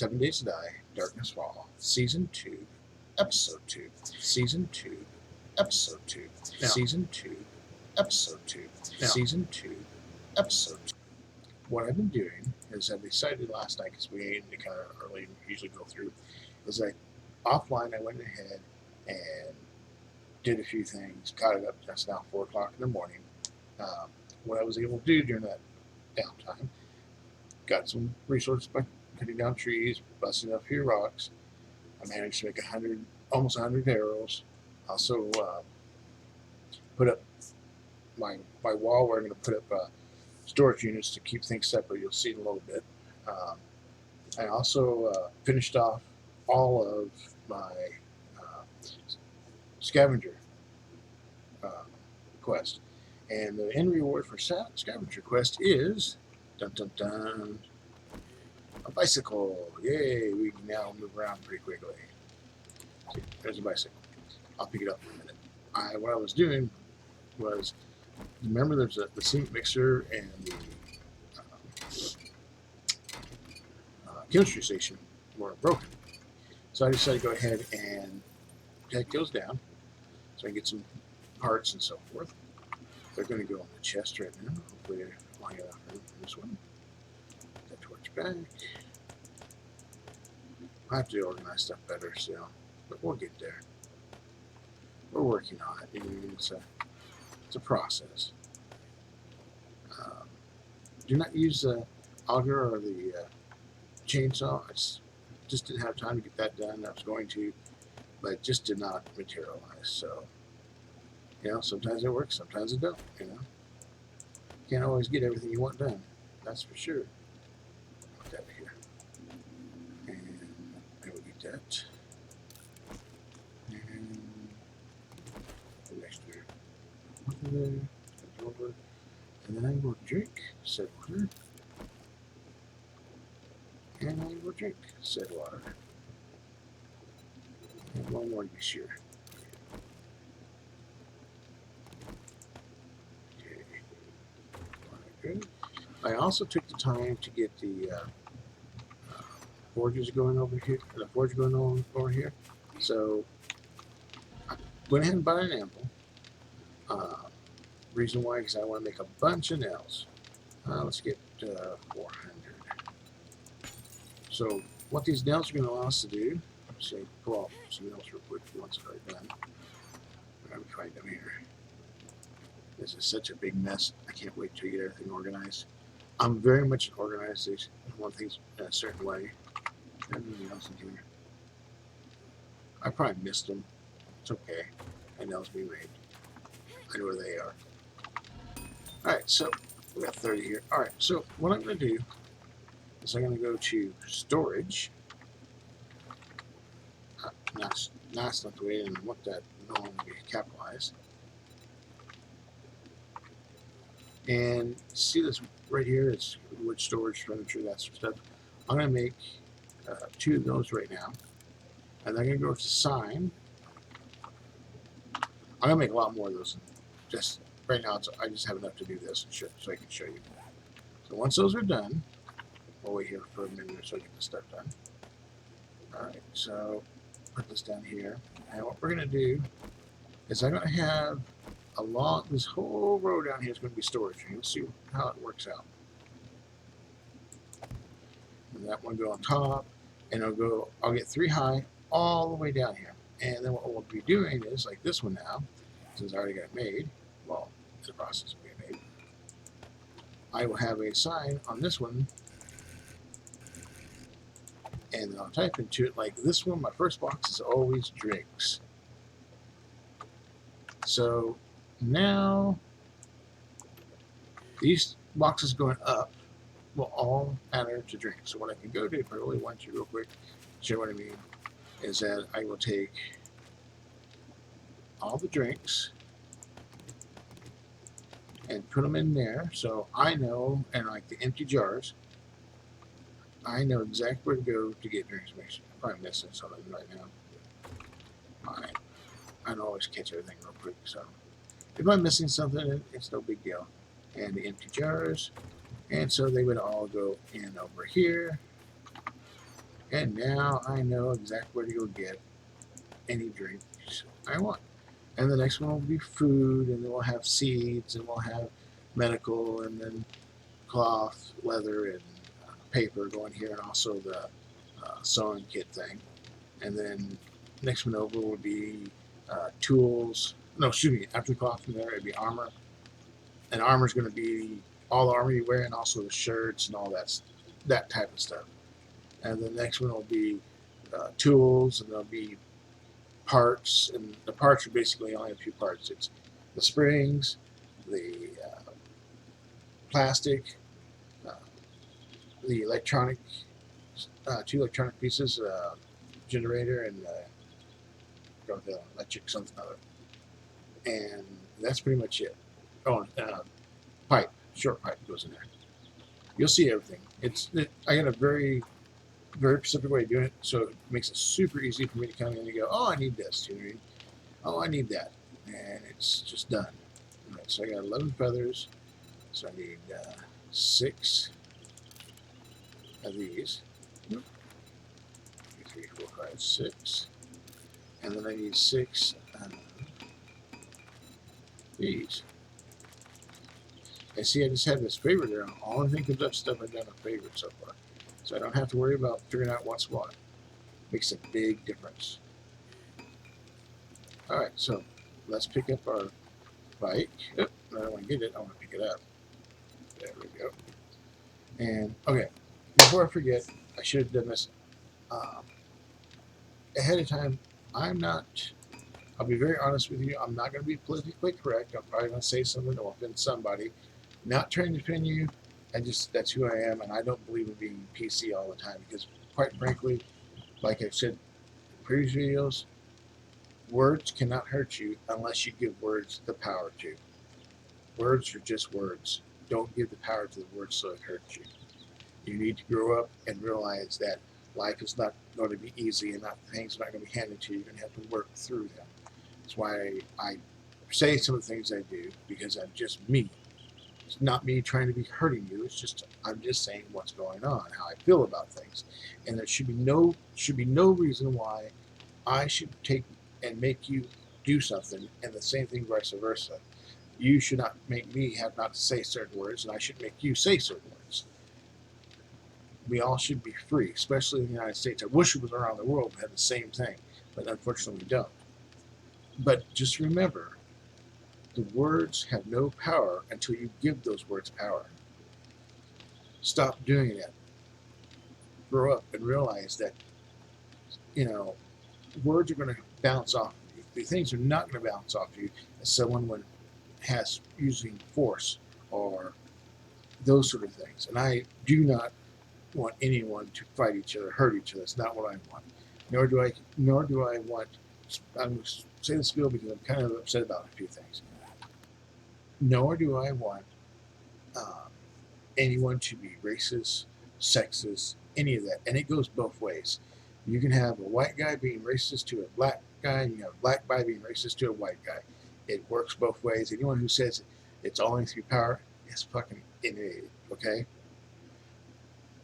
7 Days to Die, Darkness Fall, Season 2, Episode 2, Season 2, Episode 2, Yeah. Season 2, Episode 2, Yeah. Season 2, Episode 2. What I've been doing is I decided last night, because we aim to kind of early usually go through, is like offline I went ahead and did a few things, caught it up. That's now 4 o'clock in the morning. What I was able to do during that downtime, got some resources by cutting down trees, busting up a few rocks. I managed to make almost 100 arrows. Also put up my wall where I'm going to put up storage units to keep things separate. You'll see in a little bit. I also finished off all of my scavenger quest. And the end reward for scavenger quest is dun dun dun, a bicycle. Yay! We can now move around pretty quickly. See, there's a bicycle. I'll pick it up in a minute. What I was doing was, remember there's the cement mixer and the chemistry station were broken. So I decided to go ahead and take those down so I can get some parts and so forth. They're going to go on the chest right now. Hopefully I'll get off this one. Put that torch back. I have to organize stuff better still, but we'll get there. We're working on it. It's a process. Do not use the auger or the chainsaw. I just didn't have time to get that done. I was going to, but it just did not materialize. So, sometimes it works, sometimes it don't. Can't always get everything you want done. That's for sure. Put that here, and I will get that. And the next year, over, and then I will drink said water. And I will drink said water. And one more this year. Okay. Good. I also took the time to get the forges going over here. The forge going on over here. So I went ahead and bought an anvil. Reason why, because I want to make a bunch of nails. Let's get 400. So what these nails are going to allow us to do, say, pull off some nails real quick once it's already done. Let me find them here. This is such a big mess. I can't wait to get everything organized. I'm very much an organization. I want things in a certain way. Anything else in here? I probably missed them. It's okay. I know it's being made. I know where they are. Alright, so we got 30 here. Alright, so what I'm going to do is I'm going to go to storage. That's not the way, and I want that no longer be capitalized. And see this right here? It's wood storage, furniture, that sort of stuff. I'm going to make 2 of those right now. And I'm going to go to sign. I'm going to make a lot more of those. Just right now, I just have enough to do this so I can show you. So once those are done, we'll wait here for a minute or so to get this stuff done. Alright, so put this down here. And what we're going to do is I'm going to have this whole row down here is going to be storage. And you'll see how it works out. And that one go on top, and I'll get 3 high all the way down here. And then what we'll be doing is, like this one now, since I already got it made, well, it's a process of being made, I will have a sign on this one, and I'll type into it like this one. My first box is always drinks. So now these boxes going up will all matter to drink. So what I can go do, if I really want to real quick, show what I mean, is that I will take all the drinks and put them in there. So I know, and like the empty jars, I know exactly where to go to get drinks mixed. I'm probably missing something right now. I don't always catch everything real quick, so if I'm missing something, it's no big deal. And the empty jars, and so they would all go in over here. And now I know exactly where to go get any drinks I want. And the next one will be food, and then we'll have seeds, and we'll have medical, and then cloth, leather, and paper going here, and also the sewing kit thing. And then next one over would be tools. No, excuse me. After the cloth from there, it'd be armor, and armor is going to be all the armor you wear, and also the shirts and all that type of stuff. And the next one will be tools, and there'll be parts, and the parts are basically only a few parts. It's the springs, the plastic, uh, the electronic, two electronic pieces, generator and the electric something other, and that's pretty much it. Oh, pipe, short pipe goes in there. You'll see everything. I got a very specific way of doing it, so it makes it super easy for me to come in and go, oh, I need this. You know what I mean? Oh, I need that, and it's just done. All right, so I got 11 feathers, so I need 6 of these. 2, 3, 4, 5, 6, and then I need 6 these. And see, I just have this favorite there. All I think comes up stuff I've done a favorite so far, so I don't have to worry about figuring out what's what. Makes a big difference. All right, so let's pick up our bike. Oh, I don't want to get it. I want to pick it up. There we go. And okay, before I forget, I should have done this ahead of time. I'll be very honest with you. I'm not going to be politically correct. I'm probably going to say something that will offend somebody. Not trying to offend you. That's who I am, and I don't believe in being PC all the time because, quite frankly, like I've said in previous videos, words cannot hurt you unless you give words the power to. Words are just words. Don't give the power to the words so it hurts you. You need to grow up and realize that life is not going to be easy and things are not going to be handed to you. You're going to have to work through them. That's why I say some of the things I do, because I'm just me. It's not me trying to be hurting you. I'm just saying what's going on, how I feel about things, and there should be no reason why I should take and make you do something, and the same thing vice versa. You should not make me have not to say certain words, and I should make you say certain words. We all should be free, especially in the United States. I wish it was around the world and had the same thing, but unfortunately we don't. But just remember, the words have no power until you give those words power. Stop doing it. Grow up and realize that, words are going to bounce off of you. The things are not going to bounce off of you as someone has using force or those sort of things. And I do not want anyone to fight each other, hurt each other. That's not what I want. Nor do I want. I'm going to say this bill because I'm kind of upset about a few things. Nor do I want anyone to be racist, sexist, any of that. And it goes both ways. You can have a white guy being racist to a black guy, and you have a black guy being racist to a white guy. It works both ways. Anyone who says it's only through power is fucking an idiot, okay?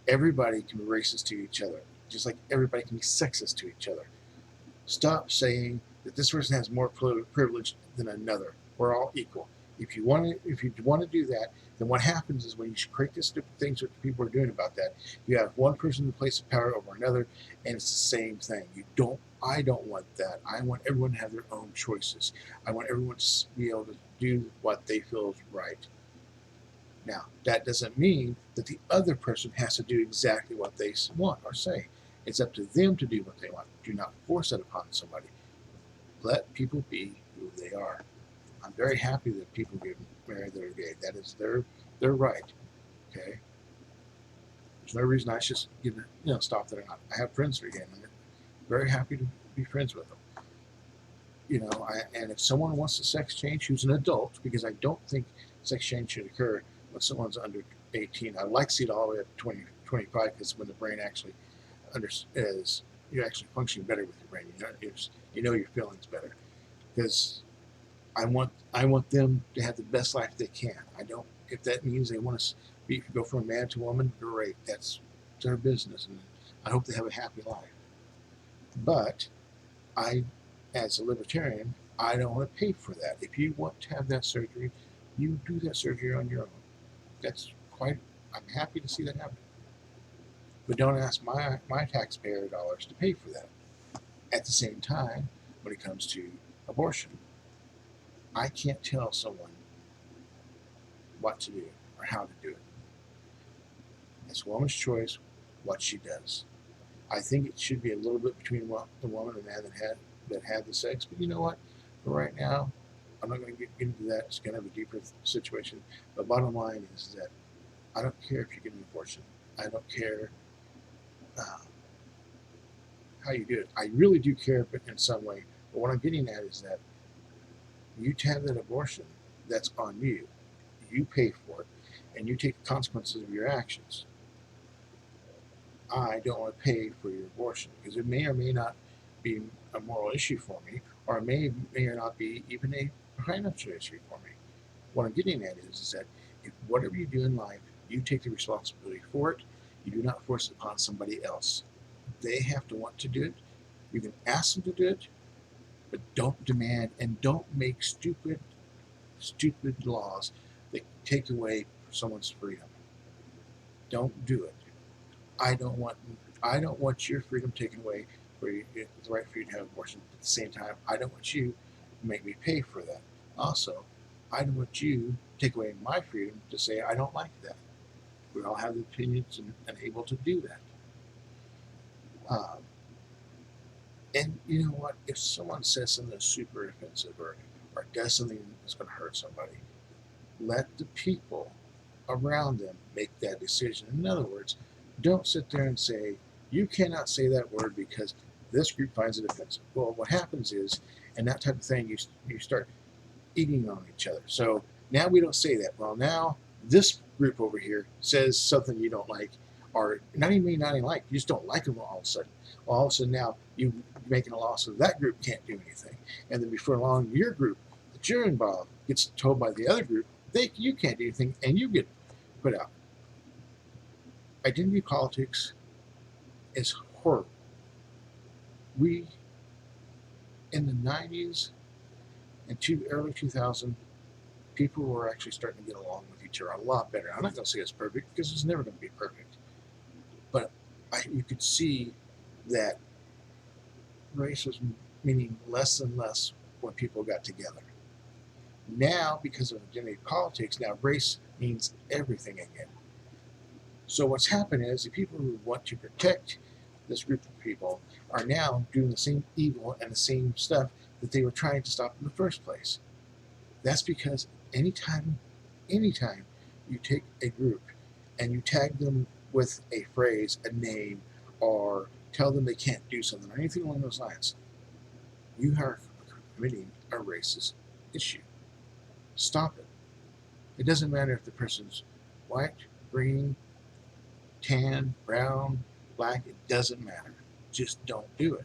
Everybody can be racist to each other, just like everybody can be sexist to each other. Stop saying that this person has more privilege than another. We're all equal. If you want to do that, then what happens is when you create these different things that people are doing about that, you have one person in the place of power over another, and it's the same thing. I don't want that. I want everyone to have their own choices. I want everyone to be able to do what they feel is right. Now, that doesn't mean that the other person has to do exactly what they want or say. It's up to them to do what they want. Do not force it upon somebody. Let people be who they are. I'm very happy that people get married that are gay. That is their right. Okay. There's no reason I should stop that or not. I have friends that are gay, and I'm very happy to be friends with them. And if someone wants to sex change, who's an adult, because I don't think sex change should occur when someone's under 18. I'd like to see it all the way up to 20, 25, because when the brain actually you're actually functioning better with your brain. You know your feelings better. Because I want them to have the best life they can. I don't. If that means they want to go from a man to a woman, great. That's their business, and I hope they have a happy life. But I, as a libertarian, I don't want to pay for that. If you want to have that surgery, you do that surgery on your own. That's quite, I'm happy to see that happen. But don't ask my taxpayer dollars to pay for that. At the same time, when it comes to abortion, I can't tell someone what to do or how to do it. It's a woman's choice what she does. I think it should be a little bit between the woman and man that had the sex. But you know what? For right now, I'm not going to get into that. It's going to have a deeper situation. But bottom line is that I don't care if you get an abortion. I don't care uh, how you do it. I really do care in some way. But what I'm getting at is that you have that abortion, that's on you. You pay for it, and you take the consequences of your actions. I don't want to pay for your abortion because it may or may not be a moral issue for me, or it may or not be even a financial issue for me. What I'm getting at is that if whatever you do in life, you take the responsibility for it. You do not force it upon somebody else. They have to want to do it. You can ask them to do it, but don't demand and don't make stupid laws that take away someone's freedom. Don't do it. I don't want your freedom taken away for you, the right for you to have abortion. At the same time, I don't want you to make me pay for that. Also, I don't want you to take away my freedom to say I don't like that. We all have the opinions and able to do that. Um, and you know what? If someone says something that's super offensive or does something that's going to hurt somebody, let the people around them make that decision. In other words, don't sit there and say, you cannot say that word because this group finds it offensive. Well, what happens is, and that type of thing, you start eating on each other. So now we don't say that. Well, now this group over here says something you don't like, or not even like, you just don't like them all of a sudden. Well, all of a sudden now you're making a law so that group can't do anything. And then before long, your group that you're involved gets told by the other group, you can't do anything, and you get put out. Identity politics is horrible. We, in the 90s and early 2000s, people were actually starting to get along with each other a lot better. I'm not going to say it's perfect because it's never going to be perfect. But you could see that race was meaning less and less when people got together. Now, because of identity politics, now race means everything again. So what's happened is the people who want to protect this group of people are now doing the same evil and the same stuff that they were trying to stop in the first place. That's because anytime you take a group and you tag them with a phrase, a name, or tell them they can't do something or anything along those lines, you are committing a racist issue. Stop it. It doesn't matter if the person's white, green, tan, brown, black, it doesn't matter. Just don't do it.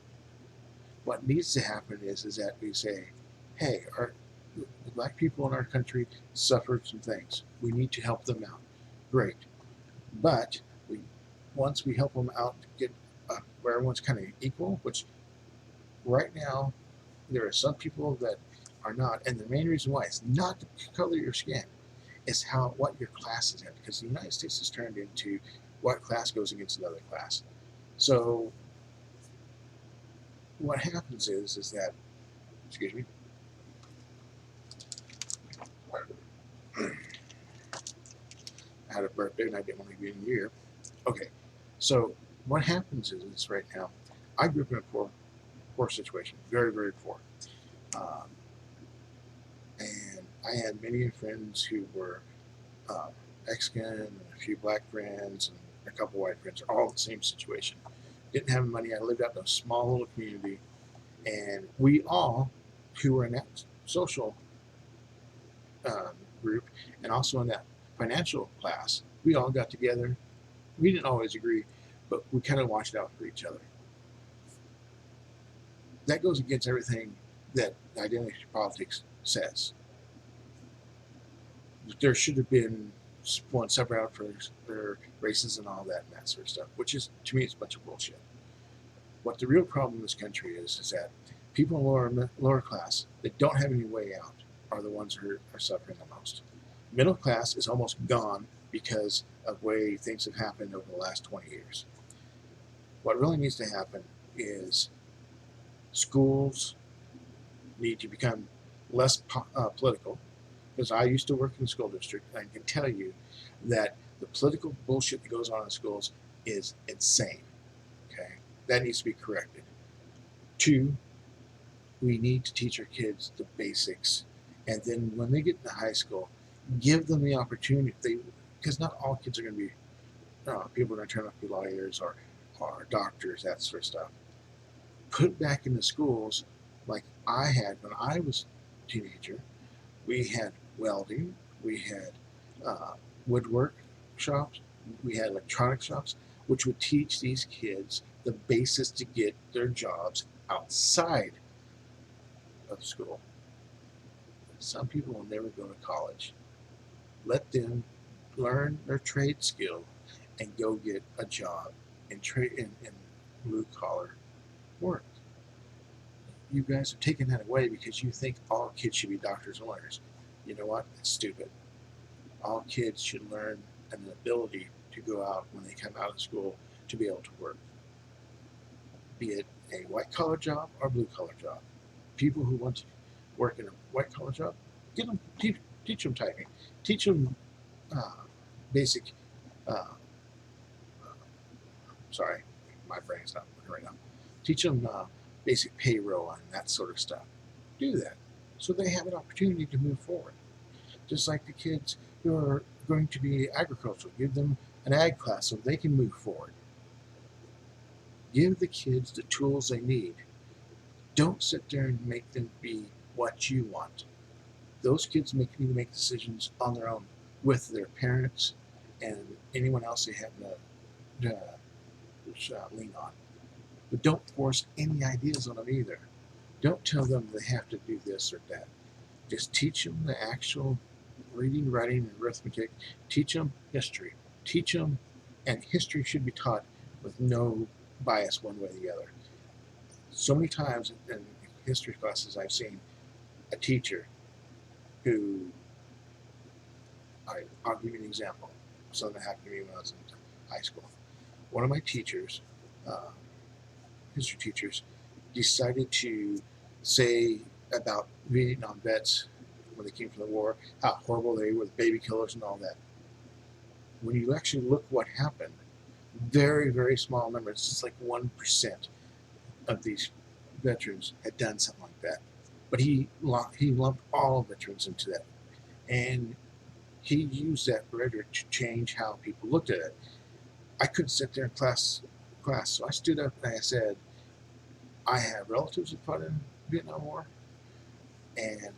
What needs to happen is that we say, hey, the black people in our country suffered some things. We need to help them out. Great. But once we help them out to get where everyone's kind of equal, which right now there are some people that are not, and the main reason why it's not the color of your skin, it's what your class is in, because the United States has turned into what class goes against another class. So what happens is that, excuse me, I had a birthday and I didn't want to be in the year. Okay, so what happens is right now, I grew up in a poor situation, very, very poor. Um, and I had many friends who were Mexican and a few black friends and a couple white friends, all in the same situation. Didn't have money. I lived out in a small little community, and we all, who were in that social group and also in that financial class, we all got together. We didn't always agree, but we kind of watched out for each other. That goes against everything that identity politics says. There should have been one separate out for their races and all that and that sort of stuff, which is, to me, it's a bunch of bullshit. What the real problem in this country is that people in lower class that don't have any way out are the ones who are suffering the most. Middle class is almost gone because of the way things have happened over the last 20 years. What really needs to happen is schools need to become less political, because I used to work in the school district, and I can tell you that the political bullshit that goes on in schools is insane. Okay, that needs to be corrected. Two, we need to teach our kids the basics, and then when they get into high school, give them the opportunity. Because not all kids are going to be people are going to turn out to be lawyers or doctors, that sort of stuff. Put back in the schools like I had when I was a teenager. We had welding, we had woodwork shops, we had electronic shops, which would teach these kids the basis to get their jobs outside of school. Some people will never go to college. Let them learn their trade skill and go get a job in blue collar work. You guys are taking that away because you think all kids should be doctors and lawyers. You know what? It's stupid. All kids should learn an ability to go out when they come out of school to be able to work, be it a white collar job or blue collar job. People who want to work in a white collar job, teach them typing, teach them basic. Uh, sorry, my brain's not working right now. Teach them basic payroll and that sort of stuff. Do that so they have an opportunity to move forward. Just like the kids who are going to be agricultural, give them an ag class so they can move forward. Give the kids the tools they need. Don't sit there and make them be what you want. Those kids need to make decisions on their own with their parents and anyone else they have to lean on. But don't force any ideas on them either. Don't tell them they have to do this or that. Just teach them the actual reading, writing, and arithmetic. Teach them history. Teach them, and history should be taught with no bias one way or the other. So many times in history classes I've seen a teacher who, I'll give you an example. Something that happened to me when I was in high school. One of my teachers, history teachers, decided to say about Vietnam vets when they came from the war, how horrible they were, the baby killers and all that. When you actually look what happened, very, very small numbers, it's just like 1% of these veterans had done something like that. But he lumped all veterans into that. And he used that rhetoric to change how people looked at it. I couldn't sit there in class, so I stood up and I said, I have relatives who fought in the Vietnam War, and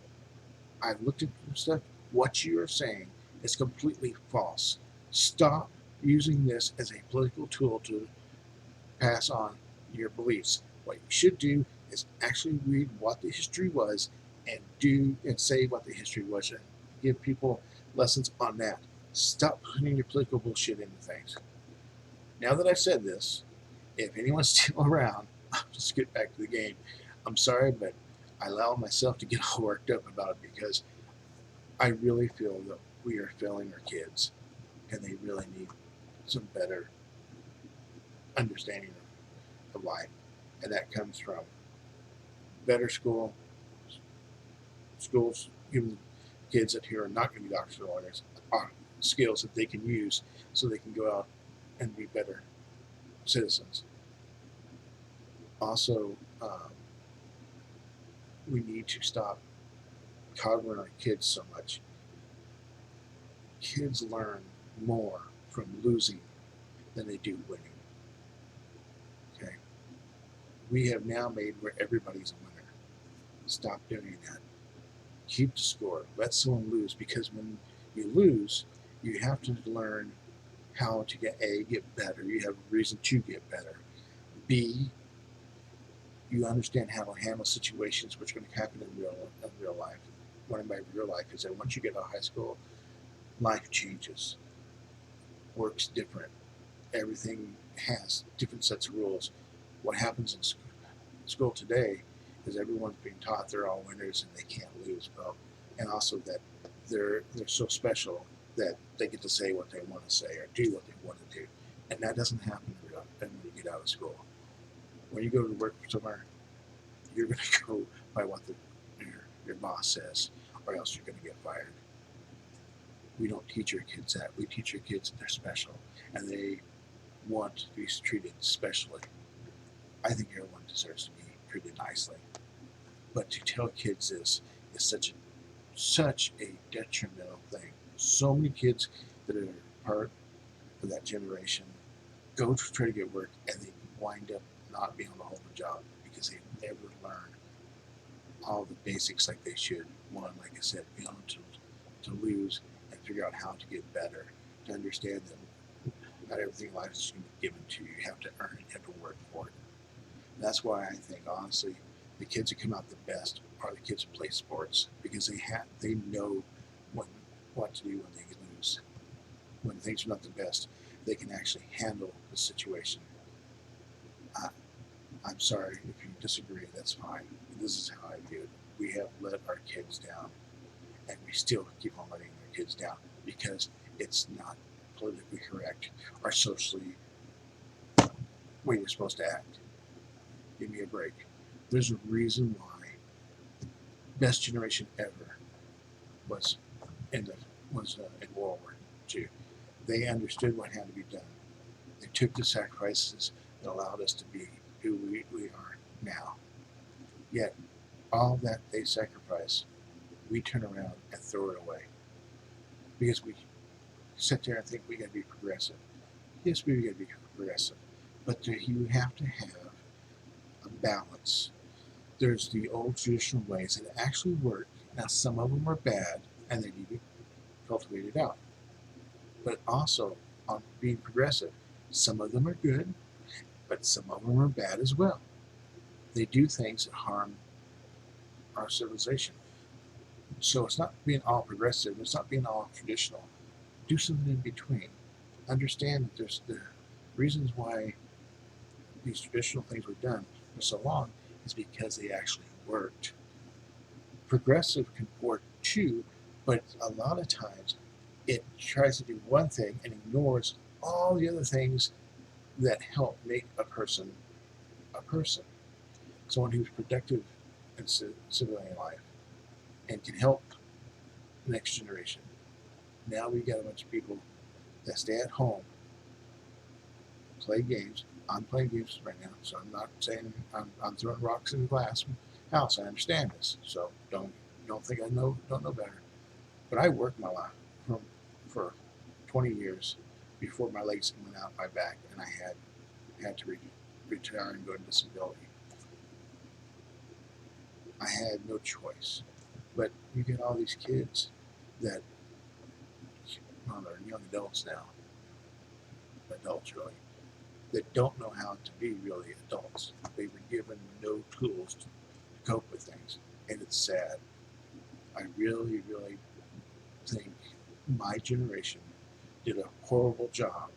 I've looked at stuff. What you are saying is completely false. Stop using this as a political tool to pass on your beliefs. What you should do is actually read what the history was and say what the history was and give people lessons on that. Stop putting your political bullshit into things. Now that I've said this, if anyone's still around, I'll just get back to the game. I'm sorry, but I allow myself to get all worked up about it because I really feel that we are failing our kids and they really need some better understanding of life. And that comes from better schools giving kids that here are not going to be doctors or lawyers skills that they can use so they can go out and be better citizens. Also, we need to stop coddling our kids so much. Kids learn more from losing than they do winning. Okay? We have now made where everybody's a winner. Stop doing that. Keep the score. Let someone lose, because when you lose, you have to learn how to get better. You have a reason to get better. B, you understand how to handle situations which are going to happen in real life. What I mean by real life is that once you get out of high school, life changes. works different. Everything has different sets of rules. What happens in school today is everyone's being taught they're all winners and they can't lose. Well, and also that they're so special that they get to say what they want to say or do what they want to do, and that doesn't happen when you get out of school. When you go to work somewhere, you're going to go by what your boss says, or else you're going to get fired. We don't teach your kids that. We teach your kids that they're special and they want to be treated specially. I think everyone deserves to be treated nicely. But to tell kids this is such a detrimental thing. So many kids that are part of that generation go to try to get work and they wind up not being able to hold a job because they never learn all the basics like they should. One, like I said, be able to lose and figure out how to get better, to understand that not everything in life is going to be given to you. You have to earn it, you have to work for it. And that's why I think, honestly, the kids that come out the best are the kids who play sports because they know what to do when they lose. When things are not the best, they can actually handle the situation. I'm sorry if you disagree, that's fine. This is how I view it. We have let our kids down, and we still keep on letting our kids down because it's not politically correct or socially way you're supposed to act. Give me a break. There's a reason why best generation ever was in World War II. They understood what had to be done. They took the sacrifices that allowed us to be who we are now. Yet all that they sacrificed, we turn around and throw it away because we sit there and think we got to be progressive. Yes, we got to be progressive, but you have to have a balance. There's the old traditional ways that actually work. Now, some of them are bad and they need to be cultivated out. But also, on being progressive, some of them are good, but some of them are bad as well. They do things that harm our civilization. So it's not being all progressive, it's not being all traditional. Do something in between. Understand that there's the reasons why these traditional things were done for so long is because they actually worked. Progressive can work too, but a lot of times it tries to do one thing and ignores all the other things that help make a person a person. Someone who's productive in civilian life and can help the next generation. Now we got a bunch of people that stay at home, play games. I'm playing games right now, so I'm not saying I'm throwing rocks in the glass house. I understand this, so don't think I don't know better. But I worked my life for 20 years before my legs went out my back, and I had to retire and go into disability. I had no choice. But you get all these kids that, well, they're young adults now, adults really, that don't know how to be really adults. They were given no tools to cope with things, and it's sad. I really, really think my generation did a horrible job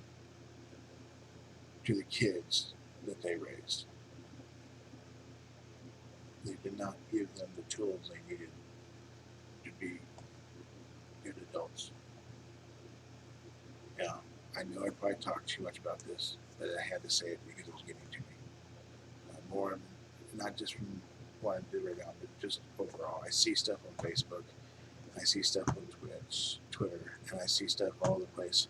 to the kids that they raised. They did not give them the tools they needed to be good adults. Yeah, I know I probably talked too much about this, but I had to say it because it was getting to me. More, not just from what I did right now, but just overall. I see stuff on Facebook, I see stuff on Twitch, Twitter, and I see stuff all over the place.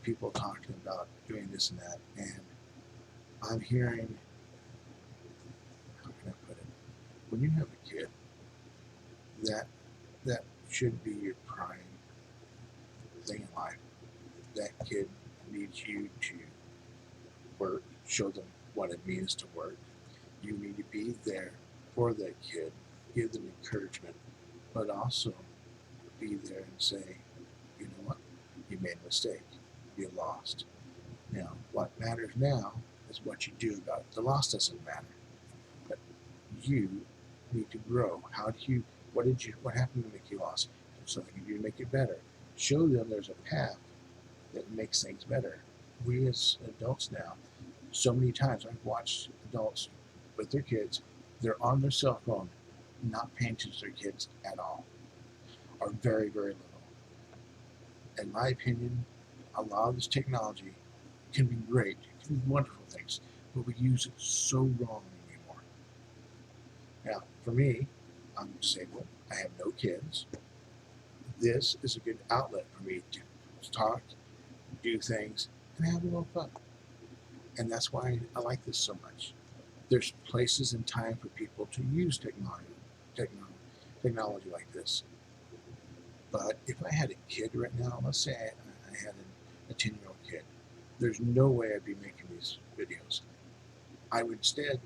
People talking about doing this and that, and I'm hearing, how can I put it? When you have a kid, that should be your prime thing in life. That kid needs you to work, show them what it means to work. You need to be there for that kid, give them encouragement, but also be there and say, you know what, you made a mistake, you lost. Now, what matters now is what you do about it. The loss doesn't matter, but you need to grow. What happened to make you lost? Something you do to make it better. Show them there's a path that makes things better. We as adults now, so many times I've watched adults with their kids, they're on their cell phone, not paying attention to their kids at all, or very, very little. In my opinion, a lot of this technology can be great, it can be wonderful things, but we use it so wrong anymore. Now, for me, I'm disabled, I have no kids. This is a good outlet for me to talk, do things, and have a little fun. And that's why I like this so much. There's places and time for people to use technology, technology like this. But if I had a kid right now, let's say I had a 10-year-old kid, there's no way I'd be making these videos. I would instead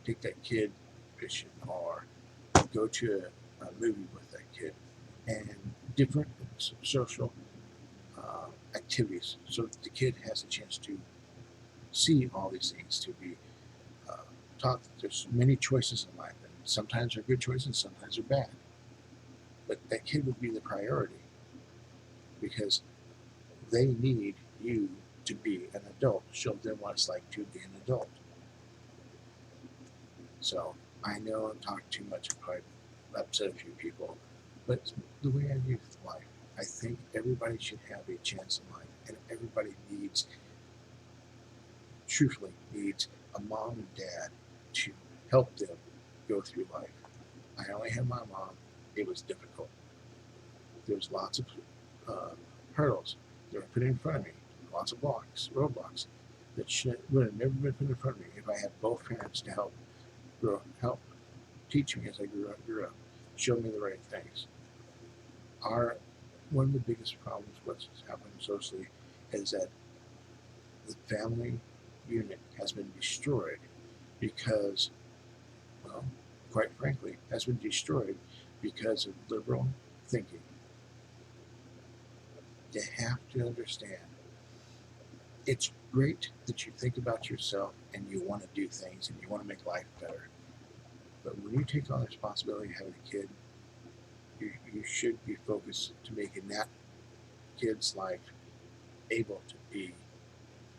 take that kid fishing or go to a movie with that kid and different social activities so that the kid has a chance to see all these things, to be uh, taught that there's many choices in life, and sometimes they're good choices, sometimes they're bad. But that kid would be the priority because they need you to be an adult, show them what it's like to be an adult. So I know I'm talking too much, and probably upset a few people, but the way I view life, I think everybody should have a chance in life, and everybody needs, truthfully, needs a mom and dad to help them go through life. I only had my mom. It was difficult. There was lots of uh, hurdles that were put in front of me, lots of roadblocks that would have never been put in front of me if I had both parents to help teach me as I grew up, show me the right things. Our One of the biggest problems what's happening socially is that the family unit has been destroyed because, well, quite frankly, has been destroyed because of liberal thinking. You have to understand it's great that you think about yourself and you want to do things and you want to make life better. But when you take on the responsibility of having a kid, you should be focused to making that kid's life able to be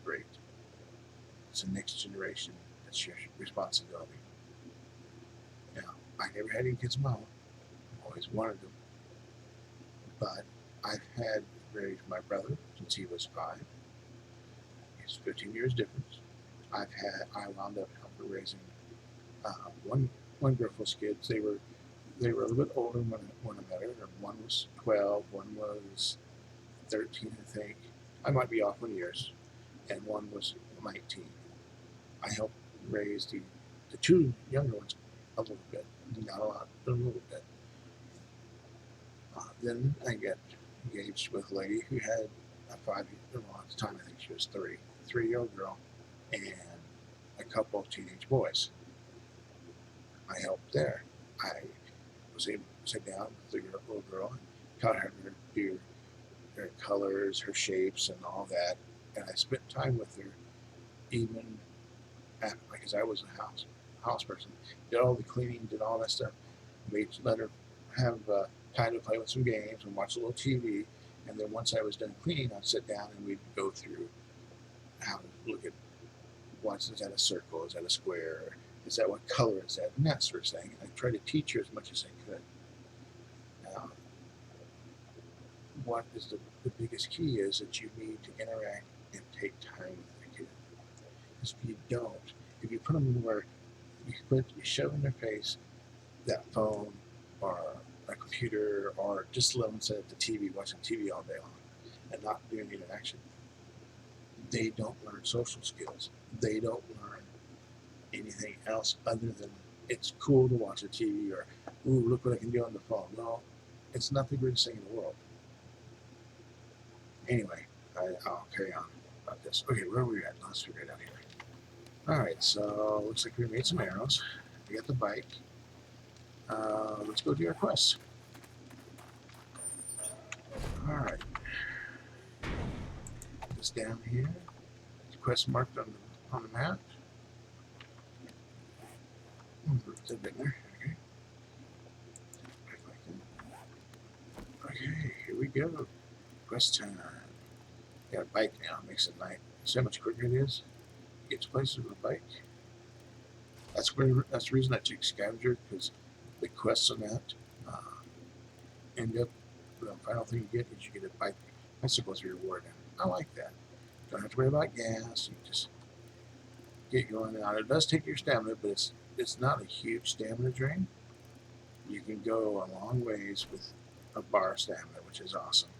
great. It's the next generation. That's your responsibility. Now, I never had any kids of my own. Always wanted them. But I've had married my brother since he was 5. He's 15 years difference. I wound up helping raising uh, one one girlfriend's kids. They were a little bit older when I met her. One was 12, one was 13, I think. I might be off on years, and one was 19. I helped raise the two younger ones a little bit, not a lot, but a little bit. Then I got engaged with a lady who had a 5-year, well, at the time I think she was 3-year-old girl, and a couple of teenage boys. I helped there. I was able to sit down with the little girl and taught her to do her colors, her shapes, and all that. And I spent time with her, even because I was a house person. Did all the cleaning, did all that stuff. Let her have time to play with some games and watch a little TV. And then once I was done cleaning, I'd sit down and we'd go through how to look at is that a circle, is that a square, is that what color is that, and that sort of thing. I tried to teach her as much as I could. Now, what is the biggest key is that you need to interact and take time with the kid. Because if you put them where you shove in their face that phone or a computer or just let them sit at the TV watching TV all day long and not doing interaction, they don't learn social skills. They don't learn anything else other than it's cool to watch a TV or, ooh, look what I can do on the phone. No, it's not the greatest thing in the world. Anyway, I'll carry on about this. Okay, where are we at? Let's figure it out here. Alright, so looks like we made some arrows. We got the bike. Let's go do our quest. Alright. This down here. The quest marked on the map. It's a bit there. Okay. Okay, here we go. Quest time. Got a bike now. It makes it nice. See how much quicker it is? Get to places with a bike. That's the reason I took scavenger, because the quests on that end up, the final thing you get is you get a bike bicycle as a reward, and I like that. Don't have to worry about gas. You just get going out. It does take your stamina, but it's not a huge stamina drain. You can go a long ways with a bar stamina, which is awesome.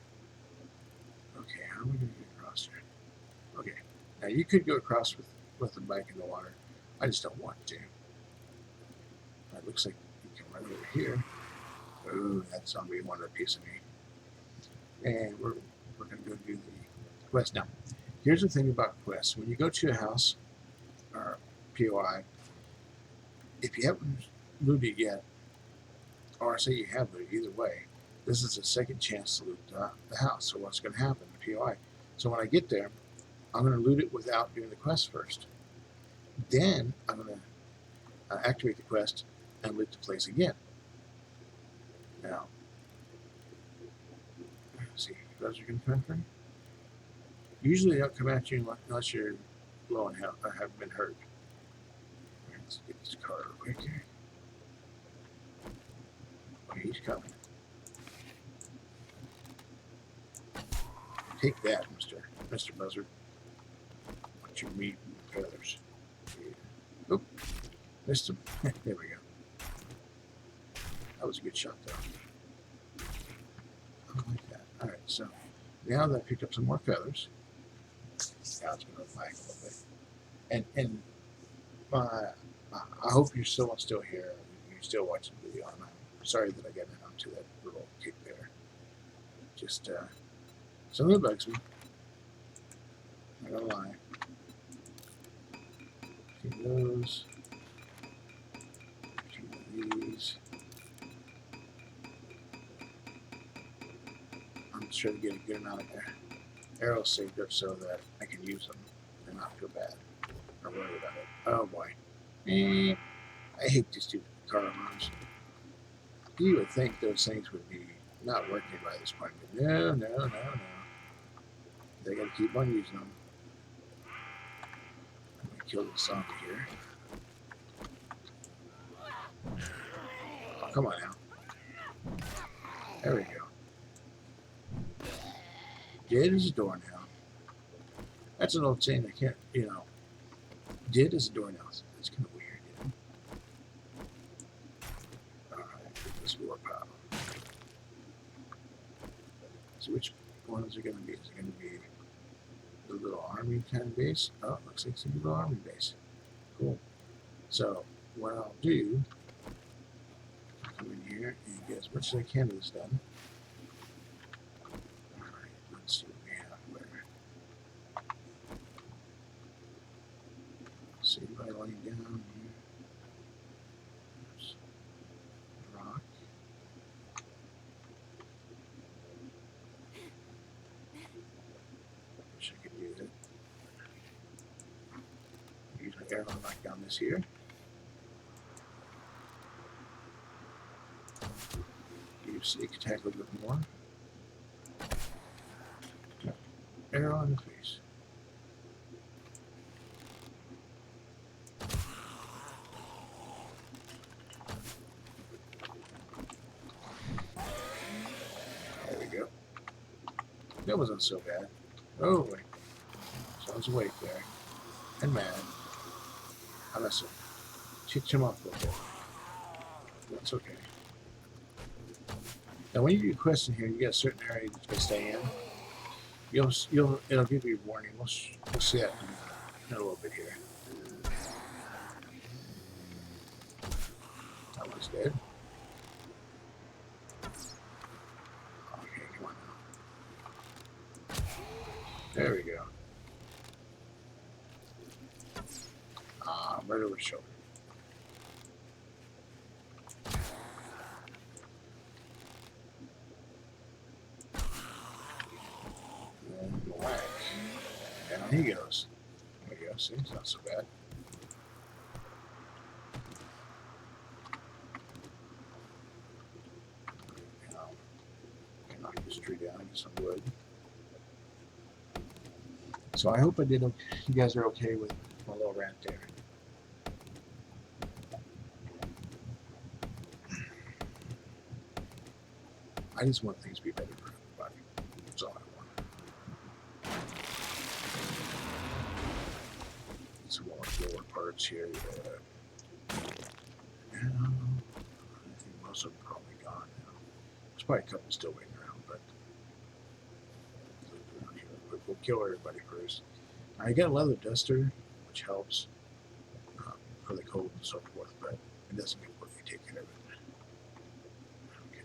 Okay, how are we going to get across here? Okay, now you could go across with the bike in the water. I just don't want to. It looks like you can run over here. Ooh, that zombie wanted a piece of me. And we're going to go do the quest. Now, here's the thing about quests. When you go to a house, or POI, if you haven't looted yet, or say you have looted, either way, this is a second chance to loot the house. So what's going to happen in POI? So when I get there, I'm going to loot it without doing the quest first. Then I'm going to activate the quest and loot the place again. Now, let's see, those are going to come after me. Usually they don't come at you unless you're low in health or have been hurt. Let's get this car real quick here. Okay, he's coming. Take that, Mr. Buzzard. Want your meat and feathers. Oop, missed him. There we go. That was a good shot, though. I like that. All right, so now that I picked up some more feathers, now it's going to lag a little bit. And I hope you're still here. You're still watching the video. And I'm sorry that I got onto that little kick there. Just some of the bugs me. I'm not gonna lie. Few of those. Few of these. I'm sure to get a good amount of arrows saved up so that I can use them and not feel bad or worry about it. Oh boy. I hate these stupid car alarms. You would think those things would be not working by this point, but no. They gotta keep on using them. I'm gonna kill this zombie here. Oh, come on now. There we go. Dead as a doornail. That's an old saying I can't, dead as a doornail. It's kind of weird, Alright, get this war pile. So which ones are going to be? Is it going to be the little army kind of base? Oh, looks like it's a little army base. Cool. So what I'll do, I'll come in here and get as much as I can of this done. Alright, let's see what we have where. See if I lay down here. There's rock. Wish I could use it. Use my arrow and knock down this here. Use sneak attack a little bit more. Arrow in the face. There we go. That wasn't so bad. Oh wait. Sounds awake there. And mad. I must have kicked him off a little bit. That's okay. Now when you do quests in here, you get a certain area that you can stay in. It'll give you a warning. We'll see that in a little bit here. That one's dead. Okay, come on now. There we go. Right over the shoulder. And whack. Down he goes. There we go. See, it's not so bad. Now, knock this tree down and get some wood. So I hope I did. You guys are okay with my little rant there. I just want things to be better for everybody. That's all I want. Some more lower parts here. Yeah, I think most of them are probably gone now. There's probably a couple still waiting around, but we'll kill everybody first. I got a leather duster, which helps for the cold and so forth, but it doesn't mean what you take care of it. Okay.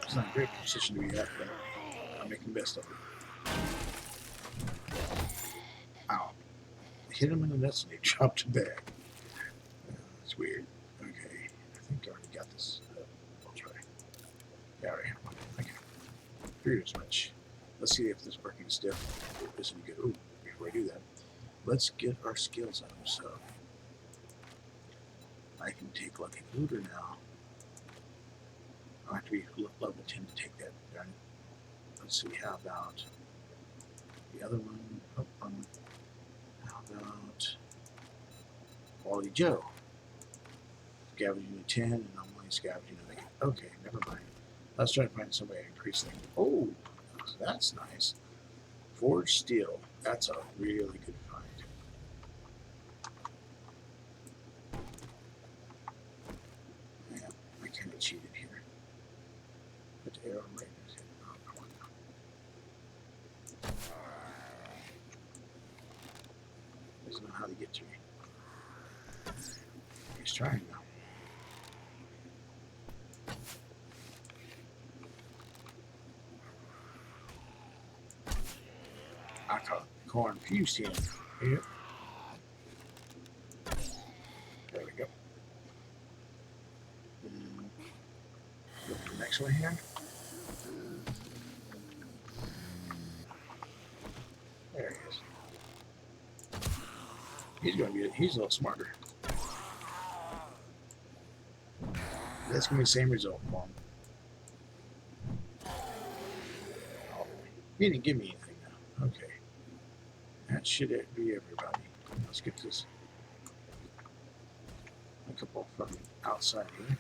It's not a great position to be at, but I'm making the best of it. Ow. Hit him in the nuts and he dropped back. That's weird. Okay. I think I already got this. I'll try. Yeah, I already have one. Okay. Figured as much. Let's see if this is working still. This is good. Ooh, before I do that, let's get our skills up. So I can take Lucky Looter now. I'll have to be level 10 to take that. Let's see, how about the other one? Oh, how about Wally Joe? Scavenging a 10, and I'm only scavenging a 8. Okay, never mind. Let's try to find somebody to increase things. Oh, that's nice. Forged steel. That's a really good find. Yeah, I kind of cheated here. Put the arrow right in his head. Oh, come on now. He doesn't know how to get to me. He's trying now. I caught confused him. Yep. There we go. Look to the next one here. There he is. He's a little smarter. That's gonna be the same result for him. Oh, he didn't give me anything now. Okay. That should be everybody. Let's get this a couple from outside here.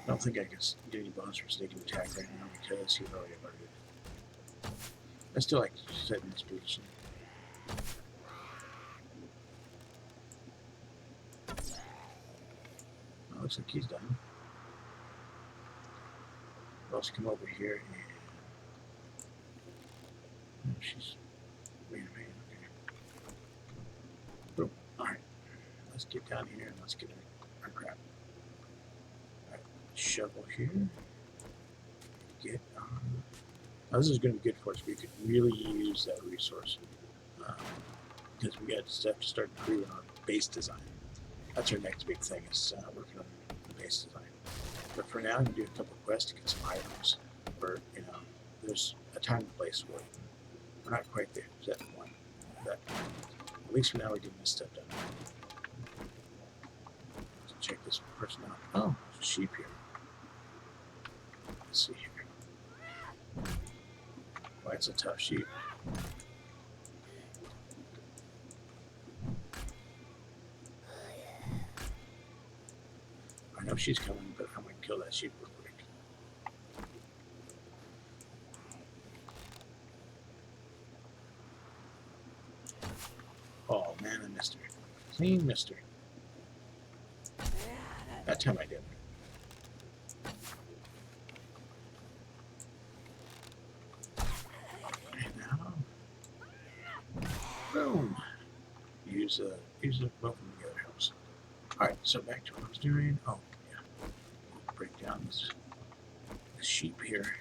I don't think I can get any bonus for sneak attack right now because he's already alerted. I still like to sit in this position. Well, looks like he's done. Let's come over here and she's wait a minute. Okay. Oh, alright. Let's get down here and let's get our crap. Alright, shovel here. Get now this is gonna be good for us. We could really use that resource. Because we got to start improving our base design. That's our next big thing is working on the base design. But for now, I'm gonna do a couple of quests to get some items. Where there's a time and place for it. We're not quite there to that point. But at least for now, we're getting this stuff done. Let's check this person out. Oh, there's a sheep here. Let's see here. Why it's a tough sheep. I know she's coming, but I'm gonna kill that sheep real quick. Oh man, I missed her. Clean missed her. That time I did. And now, boom. Use a well from the other house. All right, so back to what I was doing. Oh yeah, break down this sheep here.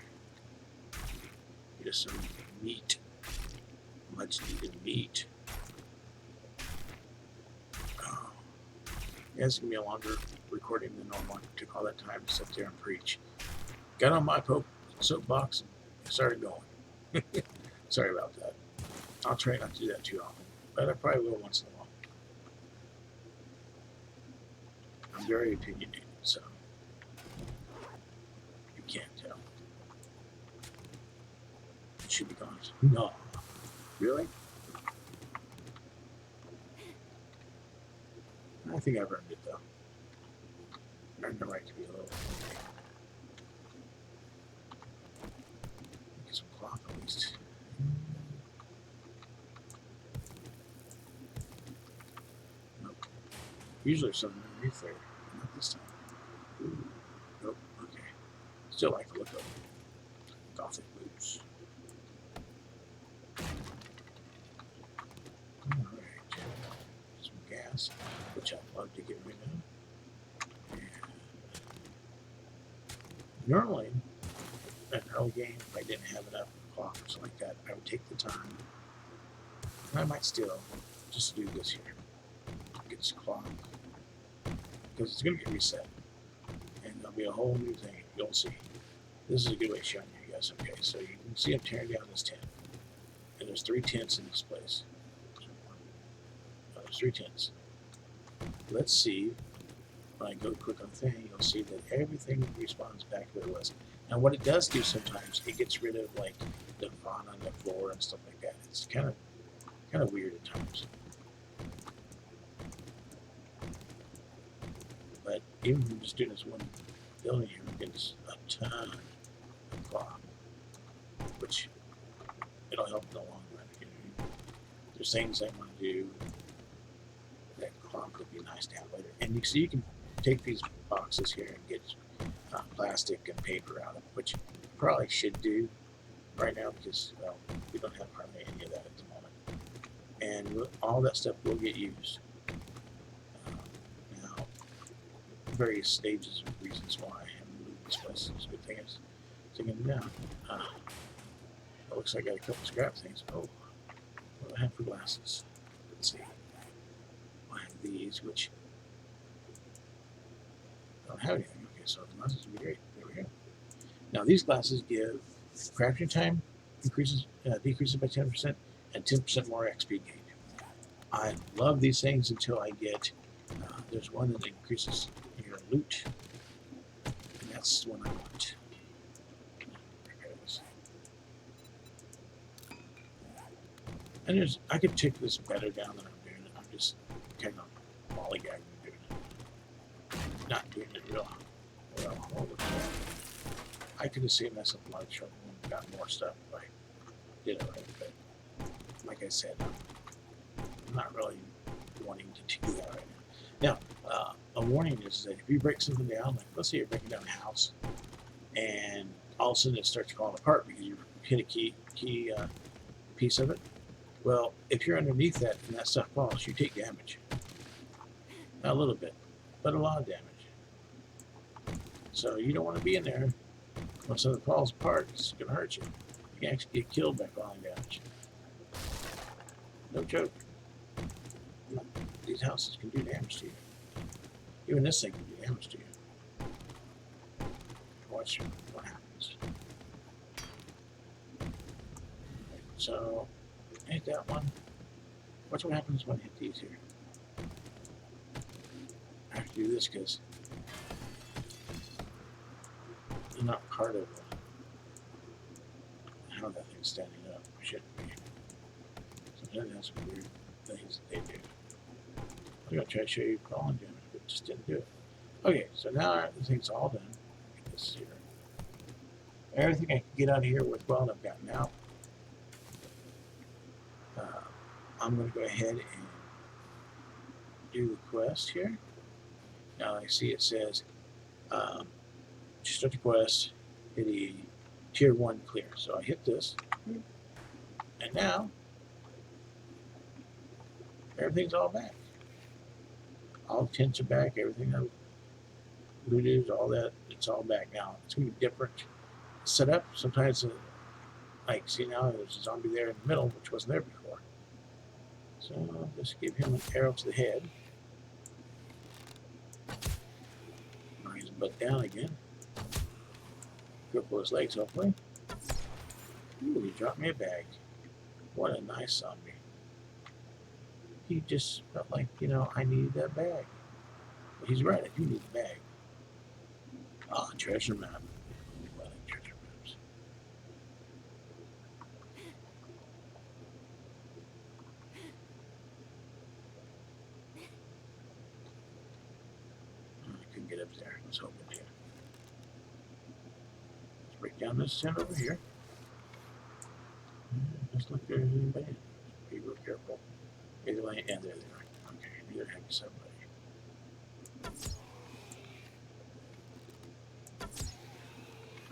Get us some meat. Much needed meat. Yeah, it's gonna be a longer recording than normal. I took all that time to sit there and preach. Got on my soapbox and started going. Sorry about that. I'll try not to do that too often, but I probably will once in a while. I'm very opinionated, so you can't tell. It should be gone. No. Really? I think I've earned it, though. I earned the right to be a little. Get some clock at least. Nope. Usually there's something underneath there. Not this time. Ooh. Nope. Okay. Still like the look of it. Gothic boots. Alright. Some gas, which I'd love to get rid of. And normally, in an early game, if I didn't have enough clock or something like that, I would take the time, and I might still just do this here. Get this clock. Because it's going to get reset. And there'll be a whole new thing. You'll see. This is a good way of showing you guys. Okay, so you can see I'm tearing down this tent. And there's 3 tents in this place. There's 3 tents. Let's see. When I go click on the thing, you'll see that everything respawns back to where it was. Now, what it does do sometimes, it gets rid of like the fauna on the floor and stuff like that. It's kind of weird at times. But even from just doing this one building here, we get a ton of clock, which it'll help in the long run. You know, there's things I want to do that clock would be nice to have later. And you see, you can take these boxes here and get plastic and paper out of them, which you probably should do right now because, well, we don't have hardly any of that at the moment. And all that stuff will get used. Now, various stages of reasons why I haven't moved this place. It's a good thing it's taking it down. It looks like I got a couple scrap things. Oh, what do I have for glasses? Let's see. I have these, which I don't have anything. Okay, so the glasses would be great. There we go. Now these glasses give crafting time decreases by 10% and 10% more XP gained. I love these things until I get. There's one that increases your loot, and that's the one I want. And I could take this better down than I'm doing it. I'm just kind of lollygagging doing it. Not doing it real well. I could have saved myself a lot of trouble and got more stuff if I did it right. But like I said, I'm not really wanting to do that right now. Now, a warning is that if you break something down, like let's say you're breaking down a house, and all of a sudden it starts falling apart because you hit a key piece of it. Well, if you're underneath that and that stuff falls, you take damage. Not a little bit, but a lot of damage. So you don't want to be in there when something falls apart. It's going to hurt you. You can actually get killed by falling damage. No joke. These houses can do damage to you. Even this thing can do damage to you. Watch what happens. So, hit that one. Watch what happens when I hit these here. I have to do this because they're not part of how that thing's standing up. It shouldn't be. Sometimes that's some weird things that they do. I'm going to try to show you crawling damage, but just didn't do it. Okay, so now the thing's all done. Get this here. Everything I can get out of here worthwhile I've gotten out. I'm going to go ahead and do the quest here. Now I see it says, start the quest, hit a tier 1 clear. So I hit this, and now everything's all back. All the tents are back, everything I looted, all that, it's all back now. It's going to be different setup. Sometimes, like, see now there's a zombie there in the middle, which wasn't there before. So I'll just give him an arrow to the head. Bring his butt down again. Cripple his legs, hopefully. Ooh, he dropped me a bag. What a nice zombie. He just felt like, I needed that bag. Well, he's right, I do need the bag. Ah, treasure map. I like treasure maps. Oh, I couldn't get up there. I was hoping to. Let's break down this tent over here. Let's look if there's anybody. Be real careful. Either way, and there they are. Okay, either have somebody.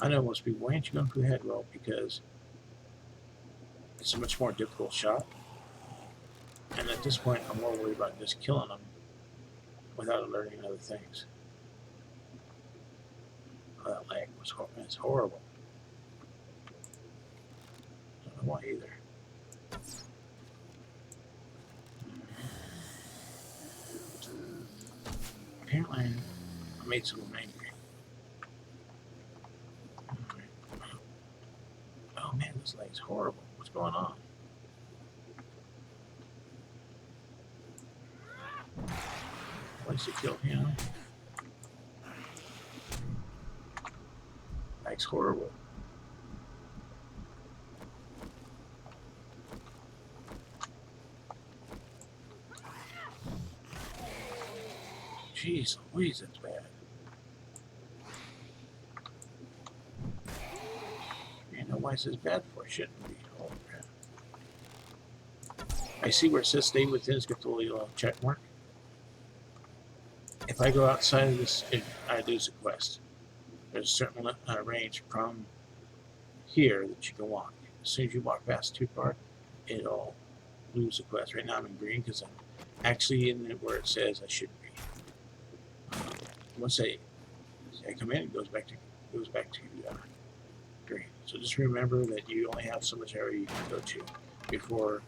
I know most people, why aren't you going for the head roll? Because it's a much more difficult shot. And at this point, I'm more worried about just killing them without alerting other things. Oh, that lag was it's horrible. I don't know why either. Apparently, I made someone angry. Oh man, this lag's horrible. What's going on? At least it killed him. Lag's horrible. Jeez Louise, that's bad. You know why it's this bad for? It shouldn't be. Holy crap. I see where it says stay within, it's got the little check mark. If I go outside of this, I lose a quest. There's a certain range from here that you can walk. As soon as you walk past too far, it'll lose a quest. Right now I'm in green because I'm actually in where it says I should be. Once I come in, it goes back to green. So just remember that you only have so much area you can go to before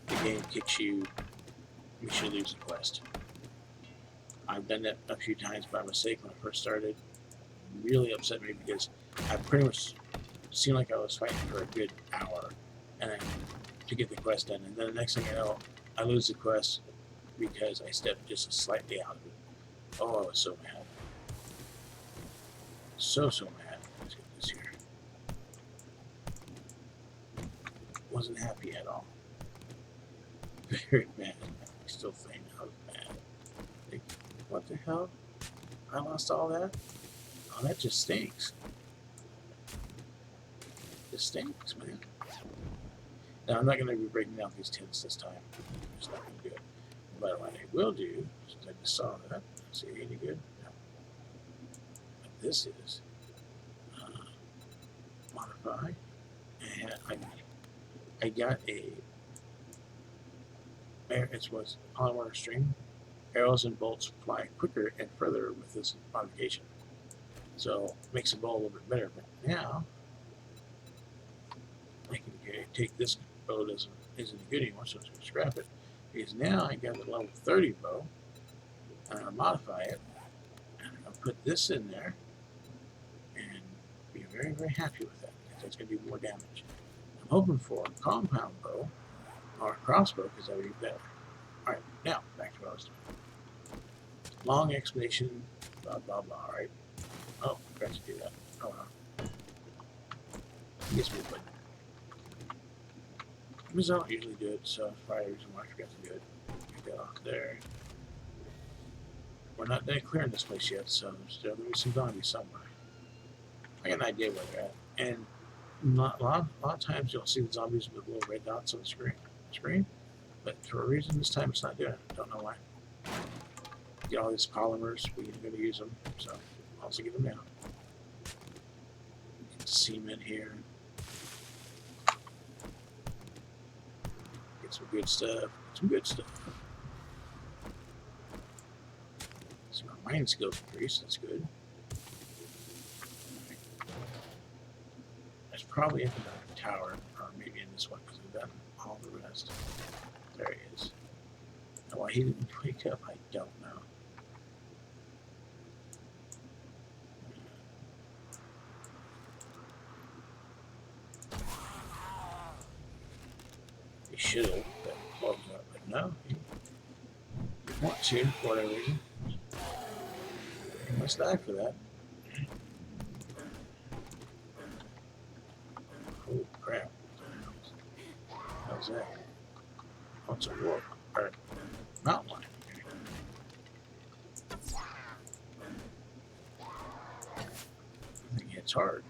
the game kicks you. You should lose a quest. I've done that a few times by mistake when I first started. It really upset me because I pretty much seemed like I was fighting for a good hour and then to get the quest done, and then the next thing I know, I lose the quest because I stepped just slightly out of it. Oh, I was so mad. So mad. Let's get this here. Wasn't happy at all. Very mad. I still think I was mad. Like, what the hell? I lost all that? Oh, that just stinks. It stinks, man. Now, I'm not going to be breaking down these tents this time. I'm just not going to do it. But what I will do, since I just saw that, see any good? No. What this is, modify, and I got it was polymer string. Arrows and bolts fly quicker and further with this modification. So it makes the bow a little bit better. But now I can take this bow isn't good anymore, so I'm going to scrap it. Because now I got a level 30 bow, and I'll modify it, and I'll put this in there, and be very, very happy with that, because that's going to do more damage. I'm hoping for a compound bow, or a crossbow, because that would be better. Alright, now, back to what I was doing. Long explanation, blah, blah, blah, alright? Oh, I forgot to do that. Oh, well. I guess we'll put because I don't usually do it, so that's probably the reason why I forgot to do it. Get that off there. We're not done clearing this place yet, so there's still going to be some zombies somewhere. I got an idea where they're at. And a lot of times you'll see the zombies with little red dots on the screen. But for a reason, this time it's not doing it. Don't know why. Get all these polymers, we're going to use them, so I'll also get them now. Get the cement here. Get some good stuff. So my mining skills increased, that's good. Right. That's probably in the tower, or maybe in this one, because I've done all the rest. There he is. Now why he didn't wake up, I don't know. should have, but blows up. But no, he wants to for whatever reason. He must die for that. Oh crap! How's that? What's a wolf or mountain lion? I think it's hard.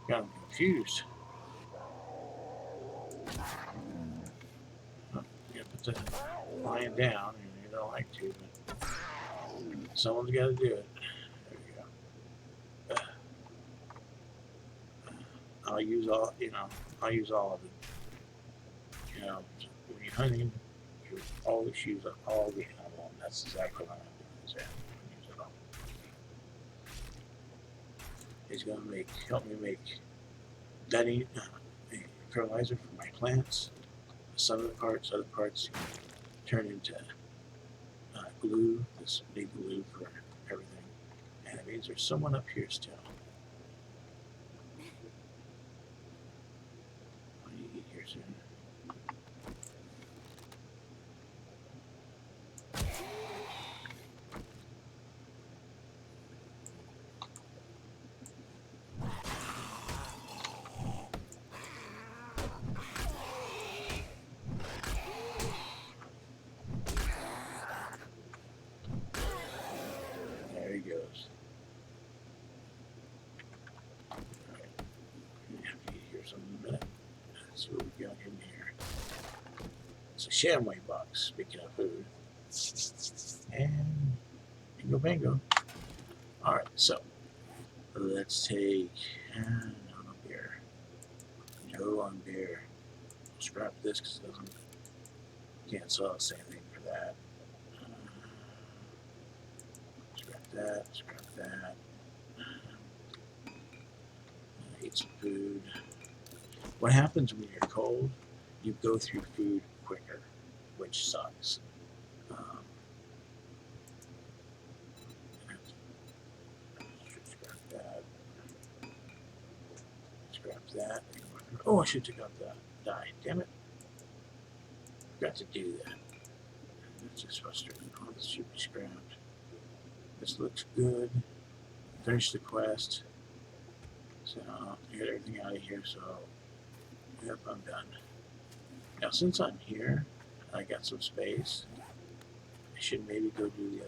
Got him confused. Oh, yeah, put the lion down. You don't like to, but someone's got to do it. There we go. I'll use all. I'll use all of it. When you're hunting, you always use all the ammo. That's exactly what I'm doing. Use it all. He's gonna help me make bedding, fertilizer for my plants. Some of the parts, other parts turn into glue. This big glue for everything. And it means there's someone up here still. I'll eat here soon. There he goes. Alright. I'm gonna have to eat here some in a minute. Let's see what we got in here. It's a shamway box, speaking of food. And bingo bango. Alright, so let's take no beer. No on beer. Scrap this because it doesn't cancel us anything for that. Scrap that. Eat some food. What happens when you're cold? You go through food quicker, which sucks. Scrap that. Scrap that. Oh, I should have took out the dye. Damn it. Forgot to do that. It's just frustrating. Oh, this should be scrapped. This looks good. Finish the quest. So get everything out of here. So yep, I'm done. Now since I'm here, I got some space. I should maybe go do the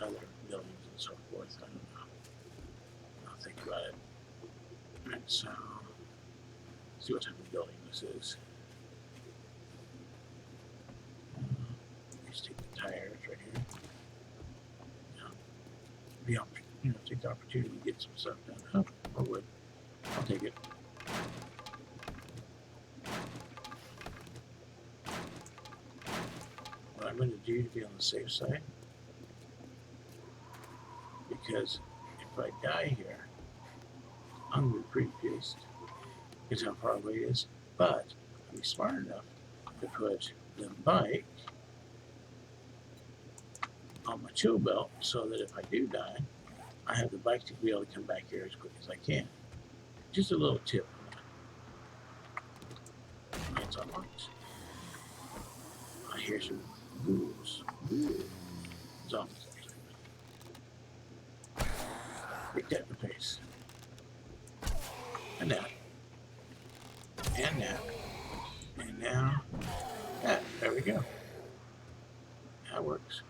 other buildings and so forth. I don't know. I'll think about it. Alright, so see what type of building this is. Let's take the tires right here. Take the opportunity to get some stuff done. Oh, I would. I'll take it. What I'm going to do to be on the safe side, because if I die here, I'm going to be pretty pissed because how far away it is. But I'll be smart enough to put the bike on my tool belt so that if I do die, I have the bike to be able to come back here as quick as I can. Just a little tip. It's unlocked. I hear some ghouls. Zombies, actually. Quick tap the face. And that. And that. And now. That. There we go. That works.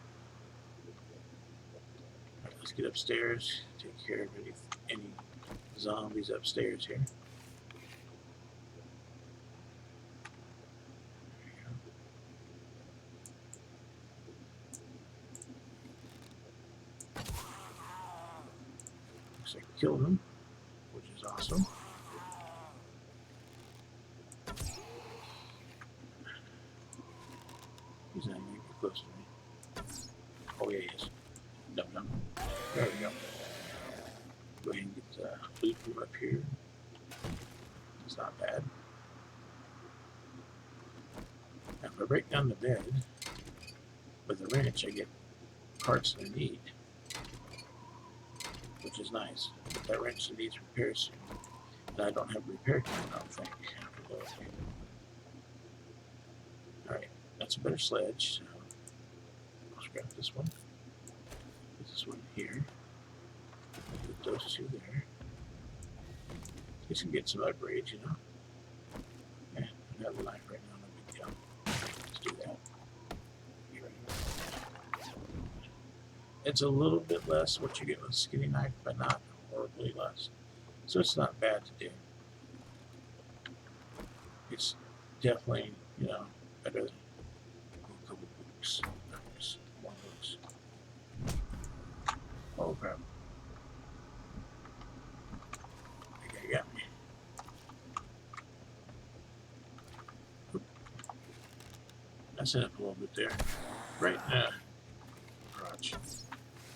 Alright, let's get upstairs. Take care of any zombies upstairs here. Looks like I killed him, which is awesome. He's not even close to me. Oh yeah, he is. Dum dum. There we go. Go ahead and get loot from up here. That's not bad. Now, if I break down the bed with a wrench, I get parts that I need, which is nice. But that wrench needs repairs soon, and I don't have a repair kit, I don't think. Alright, that's a better sledge. So I'll scrap this one. Put this one here. Put those two there. You can get some upgrades, you know. Yeah, I have a knife right now, no big deal. Let's do that. It's a little bit less what you get with a skinny knife, but not horribly less. So it's not bad to do. It's definitely, you know, better than a couple books. There's more books. Oh crap. I think I got me. Oop. Messing up a little bit there. Right now. Crotch.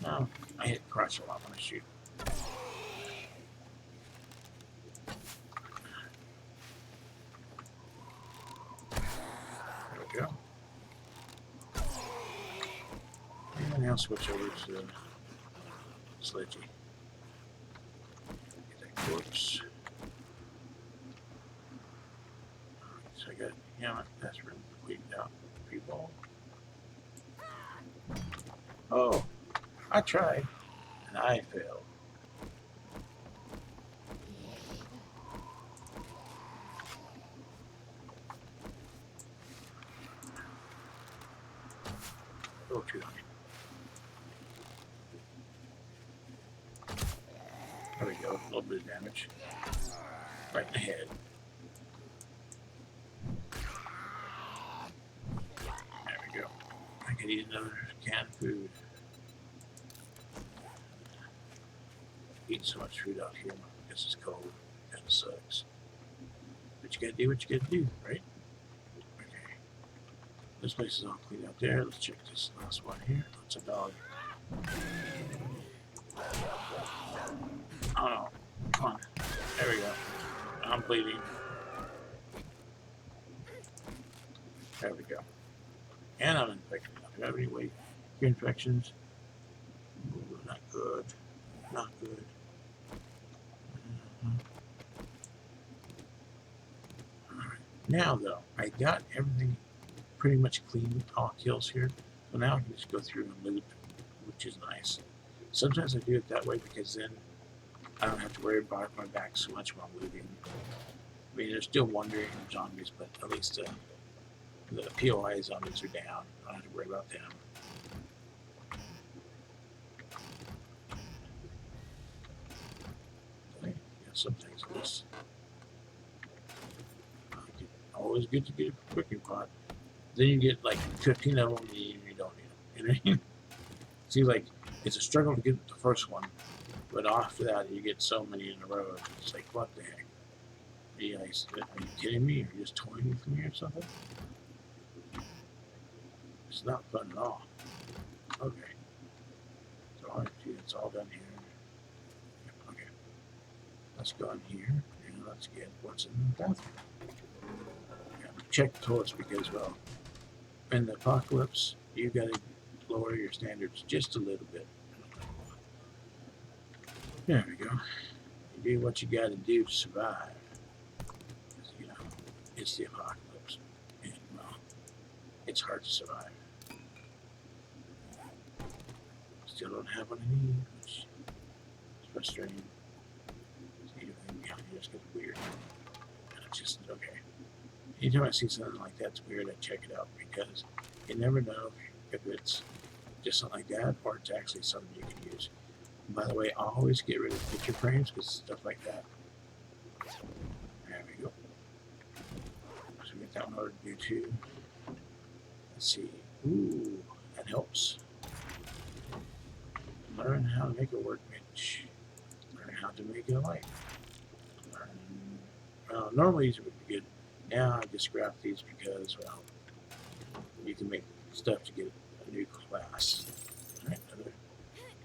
No, I hit crotch a lot when I shoot. There we go. And now switch over to sledgy. Get that corpse. Alright, so I got helmet, that's room cleaned out. People. Oh, I tried and I failed. A little too high. There we go, a little bit of damage. Right in the head. There we go. I could eat another canned food. Eating so much food out here because it's cold. Kind of sucks. But you gotta do what you gotta do, right? Okay. This place is all clean out there. Let's check this last one here. It's a dog. Oh no. Come on. There we go. I'm bleeding. There we go. And I'm infected. Do I have any weight infections? Ooh, not good. Not good. Alright. Now though, I got everything pretty much clean, all kills here. So now I can just go through and loot, which is nice. Sometimes I do it that way because then I don't have to worry about my back so much while looting. I mean, there's still wandering zombies, but at least the POI zombies are down. I don't have to worry about them. Okay. Yeah, some things at least. Always good to get a cooking pot. Then you get like 15 of them and you don't need them. You know what I mean? See, like, it's a struggle to get the first one, but after that you get so many in a row. It's like, what the heck? Are you kidding me? Are you just toying with me or something? It's not fun at all. Okay. So it's all done here. Okay. Let's go in here and let's get what's in the bathroom. Check the toilets because, well, in the apocalypse, you gotta lower your standards just a little bit. There we go. You do what you gotta do to survive. You know, it's the apocalypse. And, well, it's hard to survive. Still don't have what I need, which is frustrating. Everything behind here is getting weird. And it's just, okay. Anytime I see something like that's weird, I check it out because you never know if it's just something like that or it's actually something you can use. And by the way, I always get rid of picture frames because stuff like that. There we go. So we get that one ordered to do too. Let's see. Ooh, that helps. Learn how to make a workbench. Learn how to make a light. Normally these would be good. Now I just scrap these because, well, you can make stuff to get a new class. Alright,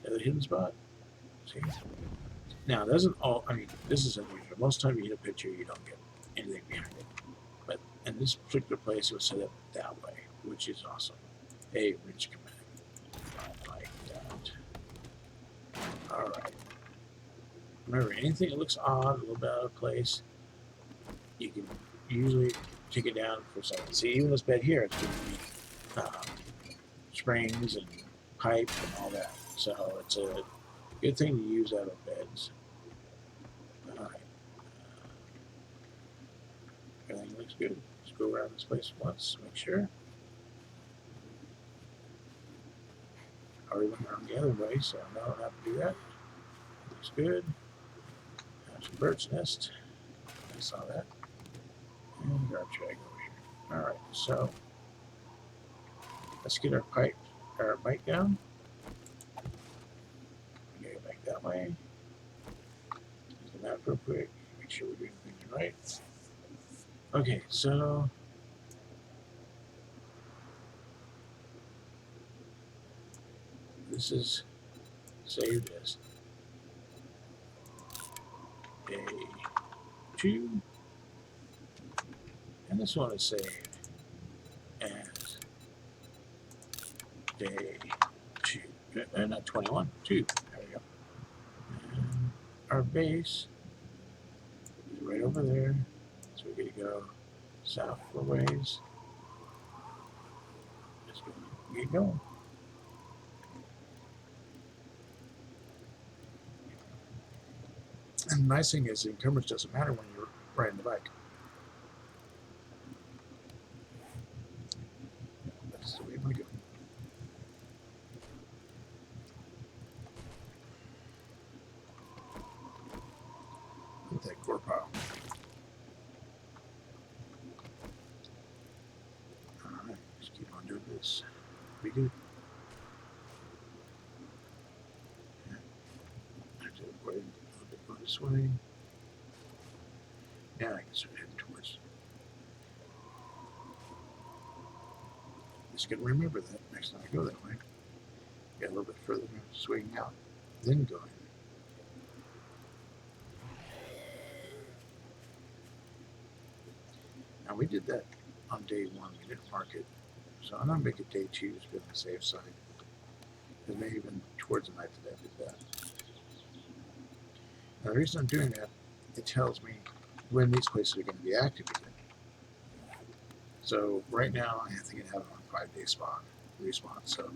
another hidden spot. See? Now, it doesn't all, I mean, this is unusual. Most of the time you hit a picture, you don't get anything behind it. But in this particular place, it was set up that way, which is awesome. A wrench command. I like that. All right. Remember, anything that looks odd, a little bit out of place, you can usually take it down for something. See, even this bed here, it's going to be springs and pipe and all that. So it's a good thing to use out of beds. All right. Everything looks good. Let's go around this place once, make sure. I already went around the other way, so I know how to do that. Looks good. There's a bird's nest. I saw that. And garbage bag over here. Alright, so let's get our bike down. We gotta go back that way. Use the map real quick. Make sure we're doing things right. Okay, so this is saved as A2, and this one is saved as day 2. Not 21, 2. There we go. And our base is right over there. So we're going to go south for ways. Just get going. And the nice thing is the encumbrance doesn't matter when you're riding the bike. That's the way we go. Look at that core pile. Alright, just keep on doing this. Be good. I have to go a little bit this way. Now I can start heading towards. Just gonna remember that next time I go that way. Get a little bit further to swing out, then going. Now we did that on day 1. We didn't mark it, so I'm gonna make it day 2 to be on the safe side. Because maybe even towards the night that I did that. Now the reason I'm doing that, it tells me when these places are going to be active again. So right now I think I have it on 5-day respawn, so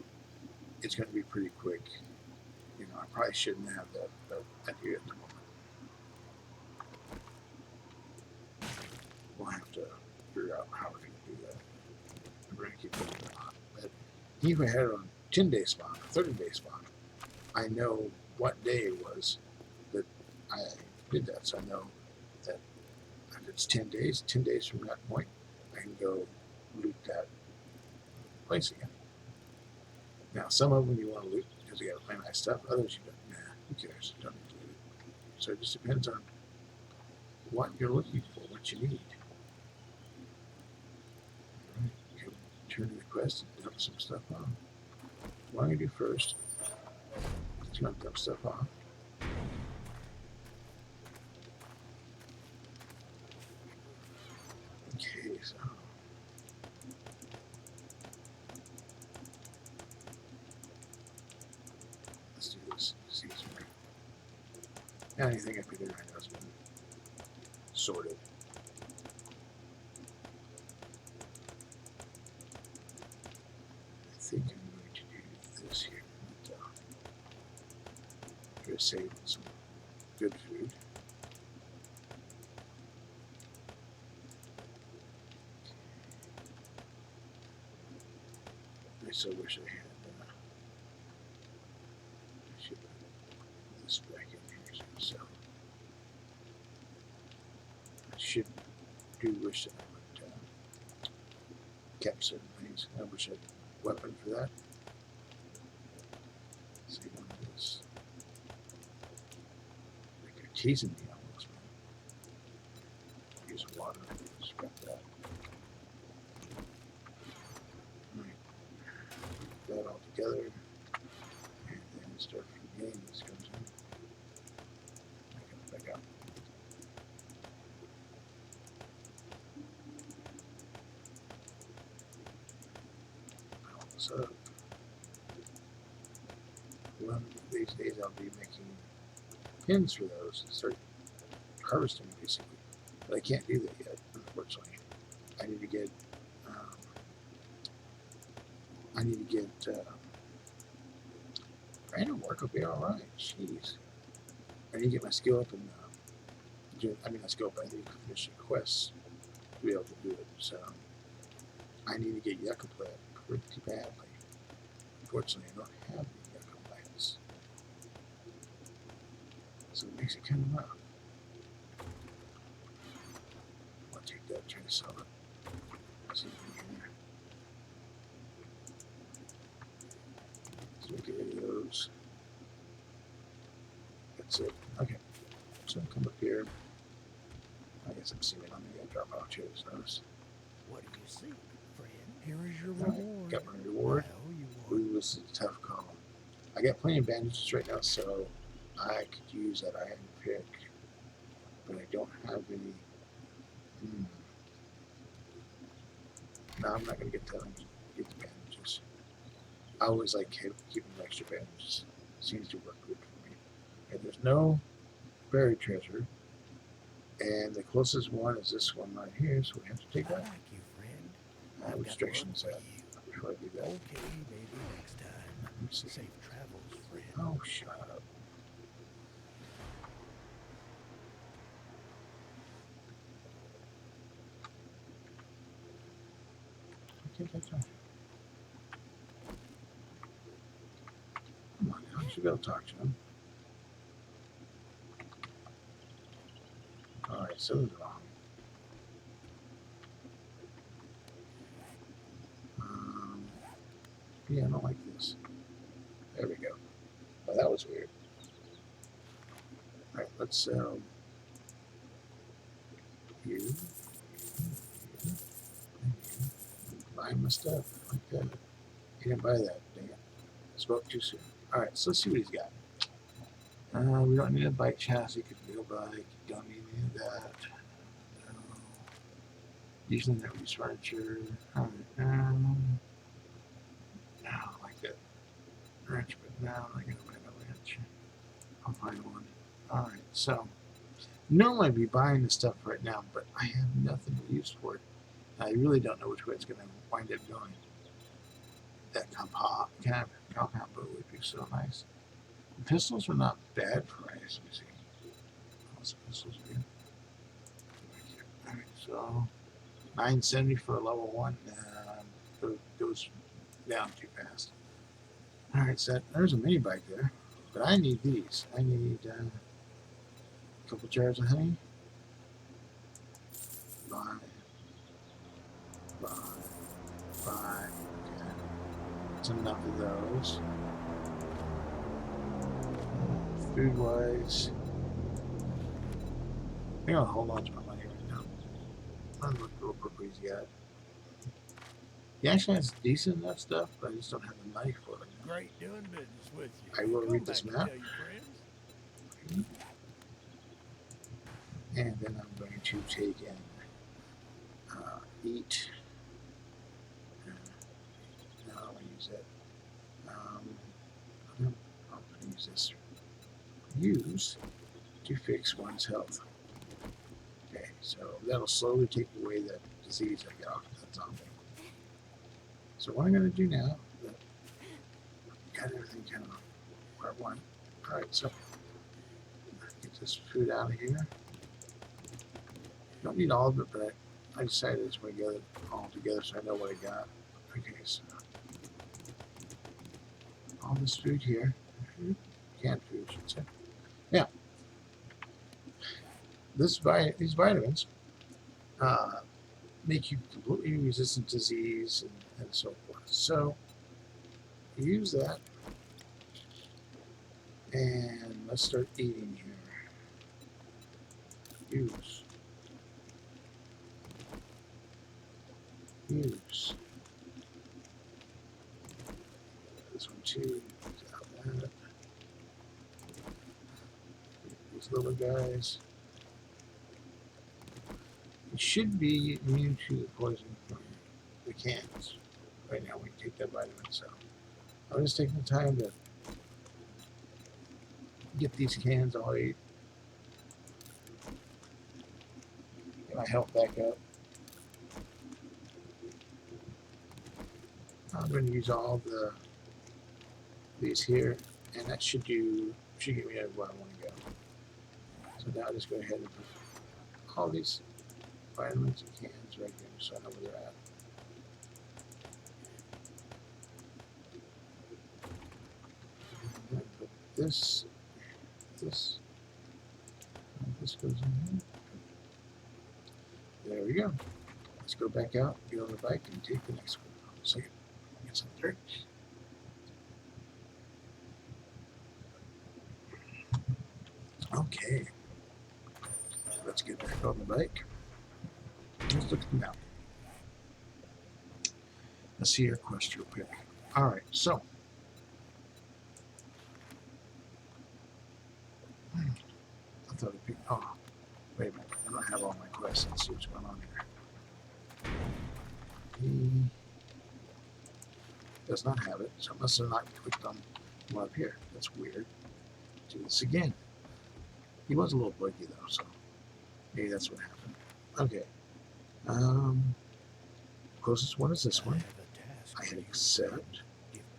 it's going to be pretty quick. You know, I probably shouldn't have that, but I do at the moment. We'll have to figure out how we're going to do that. We're going to keep putting it on. But even if I had it on 10-day spawn, 30-day spawn, I know what day it was that I did that, so I know that if it's 10 days from that point, I can go loot that place again. Now, some of them you want to loot because you got to play nice stuff. Others you don't. Nah, who cares? Don't need to loot it. So it just depends on what you're looking for, what you need. All right, you can turn to the quest and dump some stuff off. What I'm going to do first is going to dump stuff off. Okay, so let's do this. See what's right. Now anything up here right now has been sorted. I think I'm going to do this here. Try to save some good food. I so wish I had I should put this back in here. So I do wish that I would kept certain things. I wish I had a weapon for that. See one of this. Like they're teasing me almost, man. Use water. Scrap that. That all together, and then start from the game. This comes in. Back up. So one of these days I'll be making pins for those and start harvesting basically. But I can't do that yet, unfortunately. I need to get random work will be alright. Jeez. I need to get my skill up in not skill up, I need to finish the quests to be able to do it. So I need to get yucca plant pretty badly. Unfortunately, I don't have any yucca plants. So it makes it kind of rough. I'll take that, try to sell it. See if we can let's make any of those. That's it. Okay. So I'll come up here. I guess I'm seeing it on the drop out here. Notice. What do you see, friend? Here is your Right. reward. Got my reward. Well, Ooh, this is a tough call. I got plenty of bandages right now, so I could use that iron pick, but I don't have any. No, I'm not gonna get that. I'm gonna get the bandages. I always like keeping extra bandages. Seems to work good for me. And there's no buried treasure, and the closest one is this one right here, so we have to take I that. like you, friend. What restrictions that? Before I do that. Okay, maybe next time. Safe travels, friend. Oh, shut up. I think that's right. Come on now, you should be able to talk to him. Alright, so this is wrong. Yeah, I don't like this. There we go. Oh, that was weird. Alright, let's you buy my stuff like that. He didn't buy that, dang it. Spoke too soon. Alright, so let's see what he's got. We don't need a bike chassis, could be a bike, don't need any of that. No. Usually never use furniture. Alright, no, I don't like that wrench, but now I'm not gonna buy a wrench. I'll find one. Alright, so normally I'd be buying this stuff right now, but I have nothing to use for it. I really don't know which way it's going to wind up going. That compound bow would be so nice. The pistols are not bad price. Let me see. Those pistols are good. Alright, so $9.70 for a level 1. Goes down too fast. Alright, so there's a mini bike there. But I need these. I need a couple jars of honey. Buy. Okay. That's enough of those. Food wise, I think I'll hold on to my money right now. I'm gonna look real quick what he's got. He actually has decent enough stuff, but I just don't have the money for it. Great doing business with you. I will read this map. And then I'm going to take and eat. No, I want to use that. I'm going to use this. Use to fix one's health. Okay, so that'll slowly take away that disease I got off of that zombie. So what I'm going to do now, got everything kind of where I want. Alright, so get this food out of here. Don't need all of it, but I decided it's going to get it all together so I know what I got. Okay, so all this food here, canned food, I should say. Yeah, these vitamins make you completely resistant to disease and so forth. So use that, and let's start eating here. Use this one too. That. These little guys. It should be immune to the poison from the cans. right now we take that vitamin. So I'm just taking the time to get these cans all ate. Get my health back up. I'm going to use all these here, and that should get me to where I want to go. So now I'll just go ahead and put all these vitamins and cans right here so I know where they're at. And put this goes in here. There we go. Let's go back out, get on the bike, and take the next one. So get some dirt. Okay. Let's get back on the bike. Let's look at the map. Let's see our quest real quick. Alright, so I thought it'd be wait a minute, I don't have all my quests. Let's see what's going on here. He does not have it, so unless they're not clicked on one up here. That's weird. Do this again. He was a little buggy though, so maybe that's what happened. Okay. Closest one is this I one. have a task I for hit you. accept.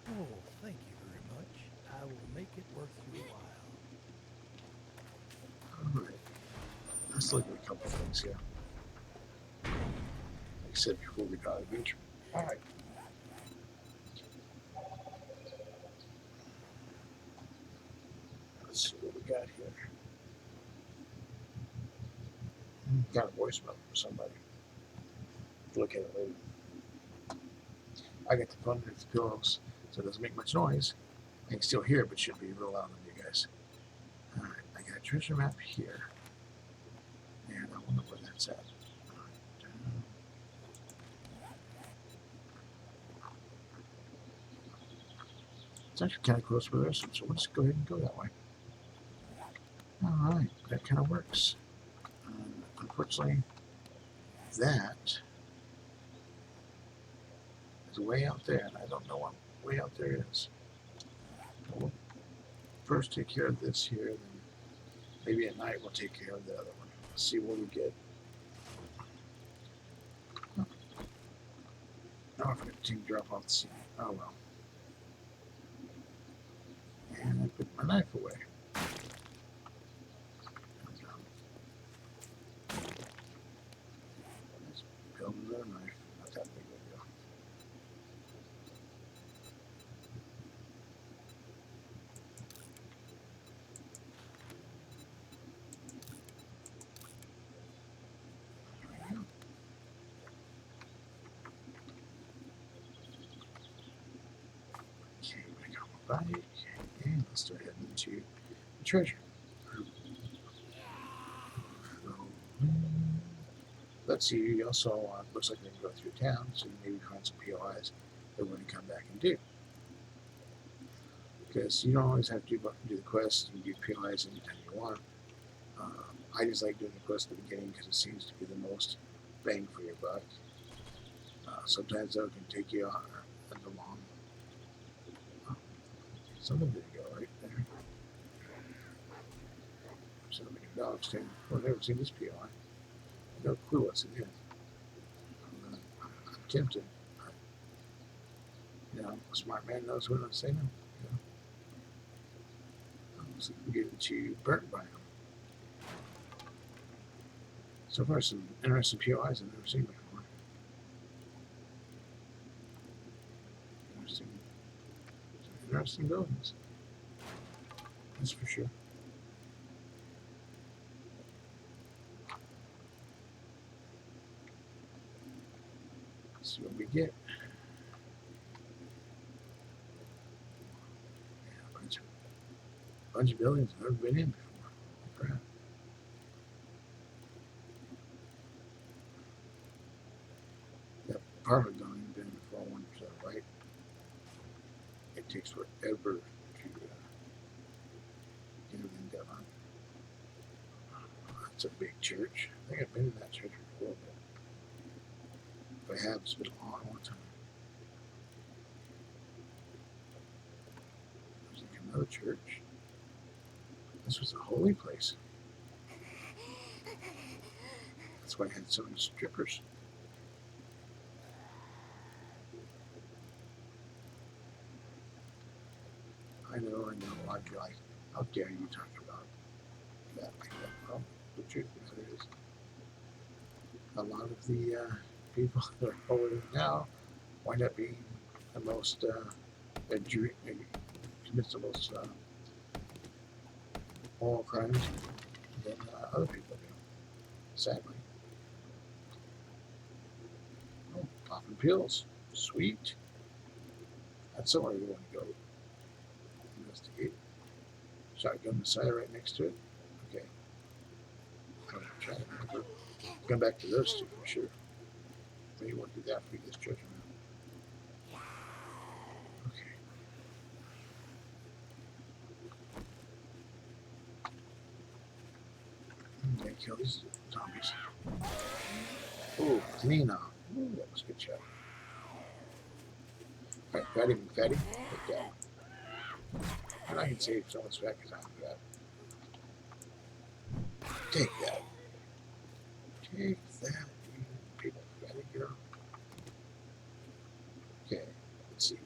Oh, thank you very much. I will make it worth your while. Alright. Let's look at a couple things here. Like I said before, we got adventure. Alright. Let's see what we got here. Got a voicemail from somebody. Look at it later. I got the phone underneath the pillows, so it doesn't make much noise. I can still hear it, but it should be real loud on you guys. Alright, I got a treasure map here. And I wonder where that's at. It's actually kind of close to the rest of them, so we'll just go ahead and go that way. Alright, that kind of works. Unfortunately, that is way out there, and I don't know what way out there is. We'll first take care of this here, then maybe at night we'll take care of the other one. Let's see what we get. Oh, I forgot to drop off the scene. Oh well. And I put my knife away. Let's build another knife. Not that big of a deal. Okay, we got my bike, and let's start heading into the treasure. So, let's see, you also looks like they can go through town, so you maybe find some POIs that we're going to come back and do. Because you don't always have to do the quest, you can do POIs anytime you want. I just like doing the quest at the beginning because it seems to be the most bang for your buck. Sometimes though it can take you on the long. Something did go right there. So many dogs standing. I've never seen this POI. No clue what's in here. I'm tempted. You know, a smart man knows when to say no. You know? So we get into burnt biome. So far, some interesting POIs I've never seen before. Interesting buildings. That's for sure. Let's see what we get. Yeah, a bunch of buildings I've never been in before. Crap. That apartment building I've been in before, one to the right. It takes forever to get everything done. It's a big church. I think I've been in that church before, but if I have, it's been a long, long time. Another church. This was a holy place. That's why I had so many strippers. I know. A lot of you like, how dare you talk about that like that? Well, the truth is, it is. A lot of the people that are holy now wind up being the most, commits the most moral crimes than other people do, sadly. Oh, popping pills. Sweet. That's somewhere we want to go investigate. Shotgun Messiah right next to it. Okay. I'm going to try to remember. Come back to those two for sure. Maybe we'll do that if we get this treasure map. Okay. I'm going to kill these zombies. Oh, clean off. Ooh, that was a good shot. Right, fatty McFatty. Take that. And I can save someone's fat because I'm fat. Take that. Take that, you people, fatty girl. Okay, let's see.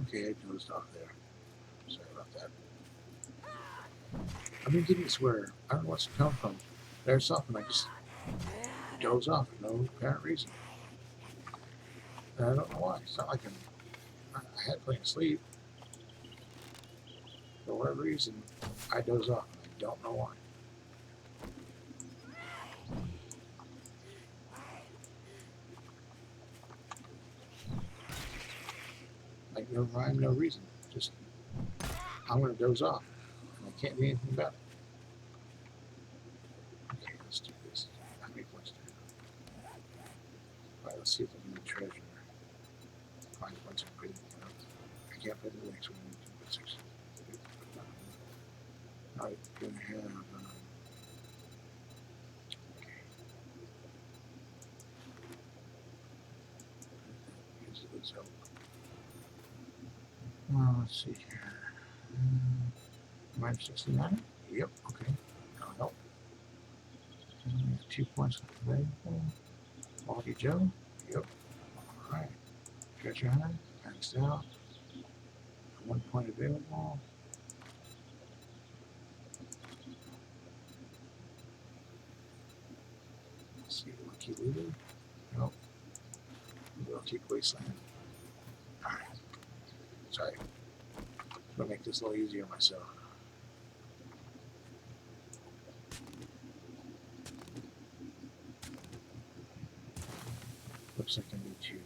Okay, I dozed off there. Sorry about that. I've been getting this where I don't know what's come from. There's something I just doze off for no apparent reason. And I don't know why. It's not like I had plenty of sleep. For whatever reason, I doze off. And I don't know why. Like no rhyme, no reason. Just I'm gonna doze off. And I can't do anything about it. Okay, let's do this. How many points do I have? Alright, let's see if I can get treasure. 5 points I put in. I can't put in the next one. 6. Alright, gonna have okay. Let's help. Let's see here. Minus 69? Yep, okay. That'll help. 2 points available. Quality Joe? Yep. Alright. Treasure hunter? Maxed out. 1 point available. Let's see, Lucky Leader? Nope. Lucky Wasteland. Alright. Sorry. I'm gonna make this a little easier on myself. Looks like I need to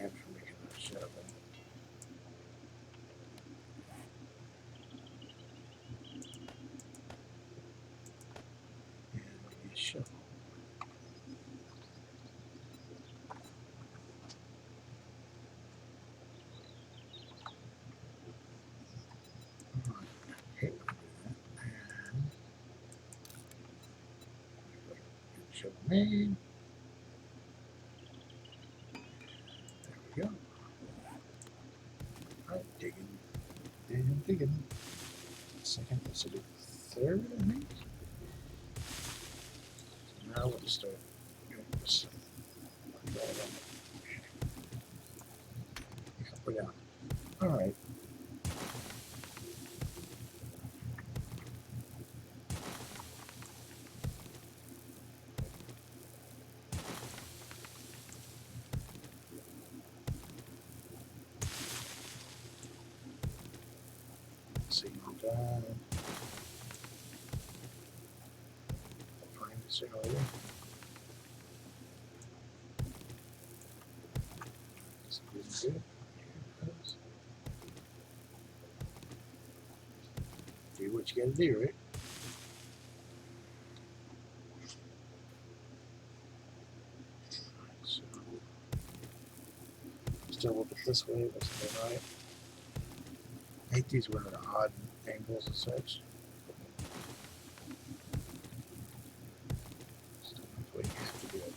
have to make another shovel. And we need a shovel. Alright, okay, we'll do that. And get the shovel made. There we go. Alright, digging and digging. Second, let's do third, I think. Now we'll just start doing this. Yeah, put down. Alright. Signal down. Find the signal here. This is good. Here it goes. Do what you gotta do, right? So still a little bit this way, wasn't it right? I hate these were at odd angles and such. Still not the way you have to do it.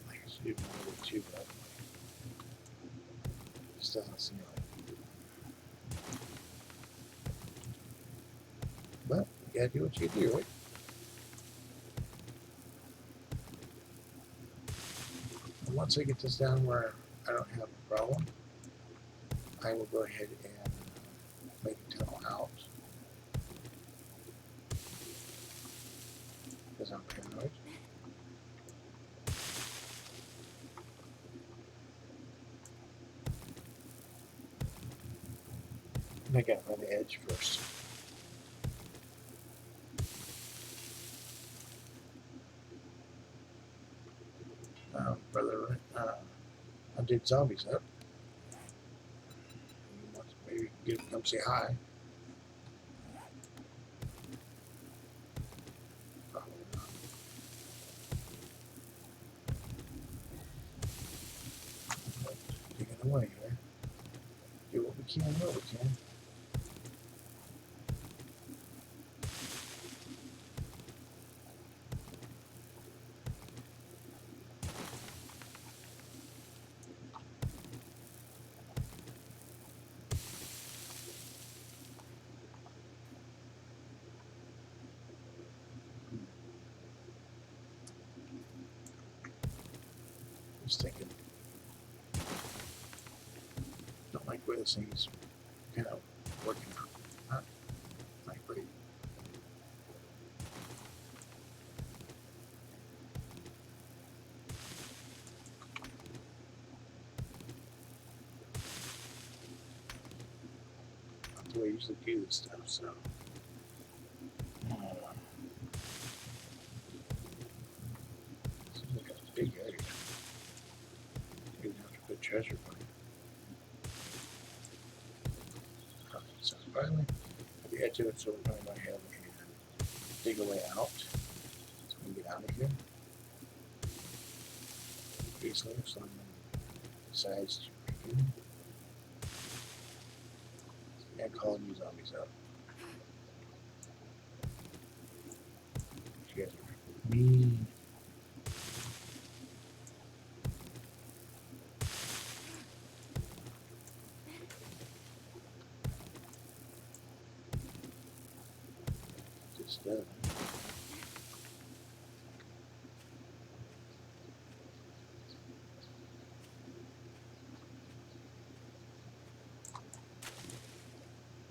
I guess you do another way too, but it just doesn't seem right. But you gotta do what you do, right? And once I get this down where I don't have a problem, I will go ahead and make a tunnel out because I'm paranoid. And I got it on the edge first. Brother, I did zombies up. Maybe get him to come say hi. Probably not. But digging away here. Do what we can, what we can. Just thinking. Don't like where this thing's kind of working out. Not great. Not the way I usually do this stuff, so. Seems like a big area. Maybe have to put treasure point. So finally, at the edge of it, so we're going to go ahead and dig a way out. So we can get out of here. Easily, if someone decides to break in. And calling you zombies out. You guys are mean. Just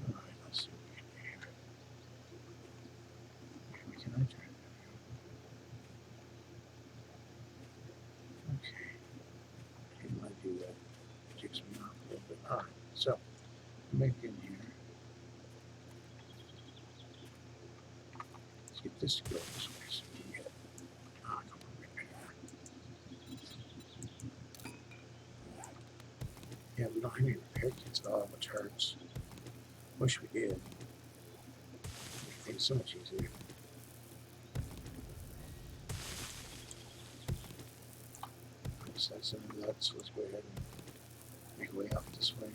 Alright, let's see what we can do here. Maybe we can enter. Okay. Didn't want to do that. Takes me off a little bit. Alright, so make it in here. Let's get this to go this way so we can get come on, repair. Yeah, we don't have any repair kits at all, which hurts. Wish we did. Make things so much easier. So that's some of that, so let's go ahead and make a way out this way.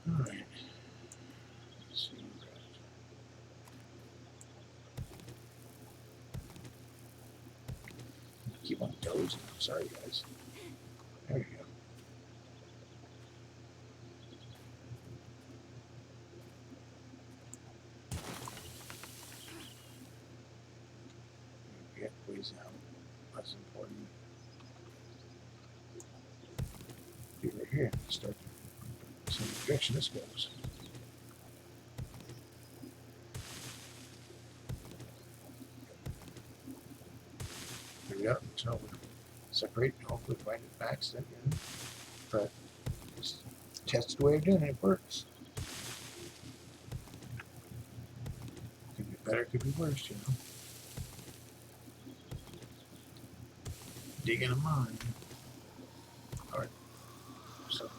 Alright. Let's see. Keep on dozing. Sorry, guys. There we go. Get ways out. That's important. Be right here. Start to see the direction this goes. There we go. So we separate and hopefully find it back accident. But just test the way of doing it. It works. Could be better, could be worse, you know. Digging a mine. Alright. So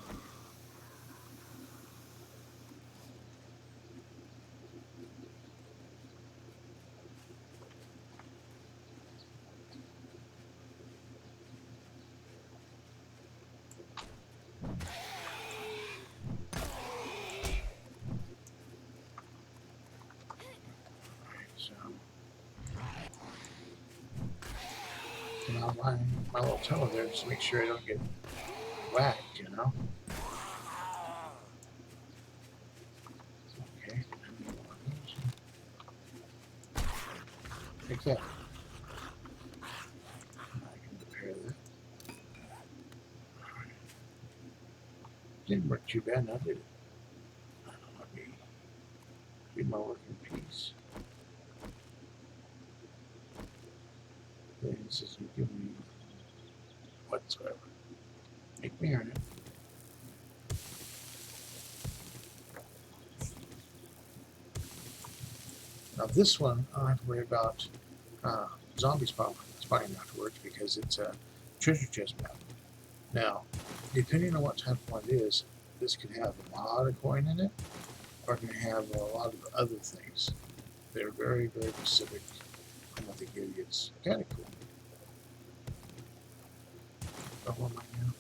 on my little toe there just to make sure I don't get whacked, you know? Okay. Take that. I can repair that. Didn't work too bad now, did it? Let me do my work in peace. This isn't giving me whatsoever. Make me earn it. Now this one, I don't have to worry about zombies spawning afterwards because it's a treasure chest map. Now, depending on what type of one it is, this could have a lot of coin in it, or it can have a lot of other things. They're very, very specific on what they give you. It's kind of cool. Level am I now?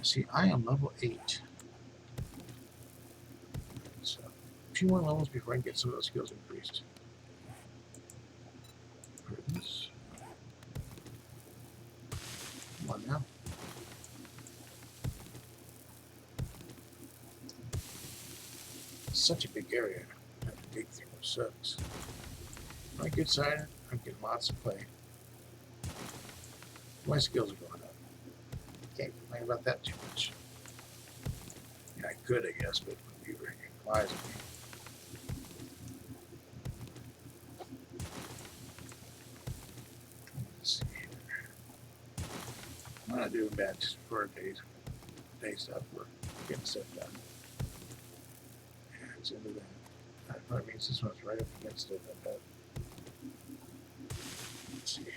See, I am level 8. So, a few more levels before I can get some of those skills increased. Prudence. Come on now. It's such a big area. I have to dig through, which sucks. On the good side, I'm getting lots of play. My skills are going up. Can't complain about that too much. Yeah, I could, I guess, but it would be very wise of me. Let's see here. I'm not doing bad just for day stuff. We're getting stuff done. Yeah, it's into that. That probably means this one's right up against it, I bet. Let's see here.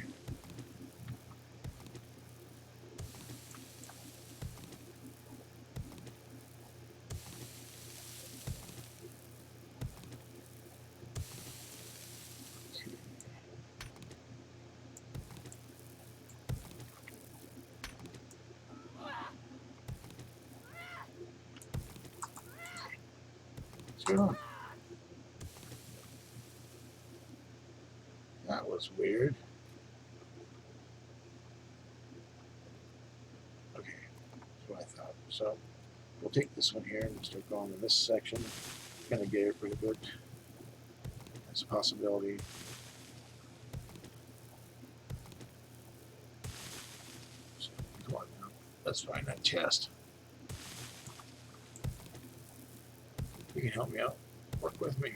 What's going on? That was weird. Okay, that's what I thought. So we'll take this one here and we'll start going in this section. Gonna get it pretty good. That's a possibility. So, come on now. Let's find that chest. You can help me out. Work with me.